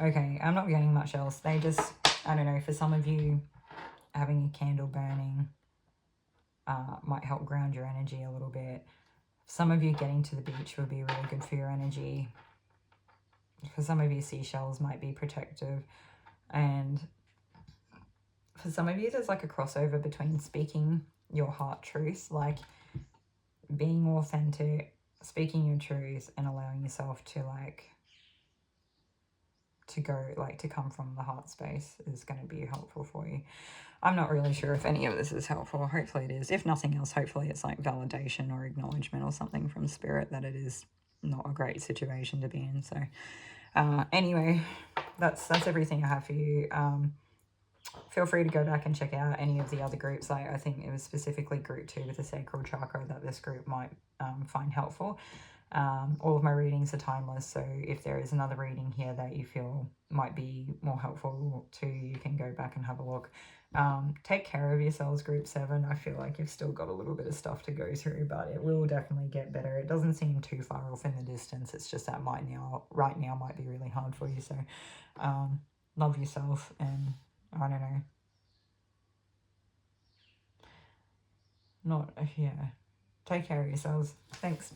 Okay, I'm not getting much else. They just, I don't know, for some of you, having a candle burning might help ground your energy a little bit. Some of you getting to the beach would be really good for your energy. For some of you, seashells might be protective. And for some of you, there's like a crossover between speaking your heart truth, like being authentic, speaking your truth, and allowing yourself to like to go, like to come from the heart space is going to be helpful for you. I'm not really sure if any of this is helpful. Hopefully it is. If nothing else, hopefully it's like validation or acknowledgement or something from spirit that it is not a great situation to be in. So anyway, that's everything I have for you. Feel free to go back and check out any of the other groups. I think it was specifically group 2 with the sacral chakra that this group might find helpful. All of my readings are timeless, so if there is another reading here that you feel might be more helpful to you, you can go back and have a look. Take care of yourselves, group 7. I feel like you've still got a little bit of stuff to go through, but it will definitely get better. It doesn't seem too far off in the distance. It's just that right now might be really hard for you. So love yourself, and I don't know. Take care of yourselves. Thanks.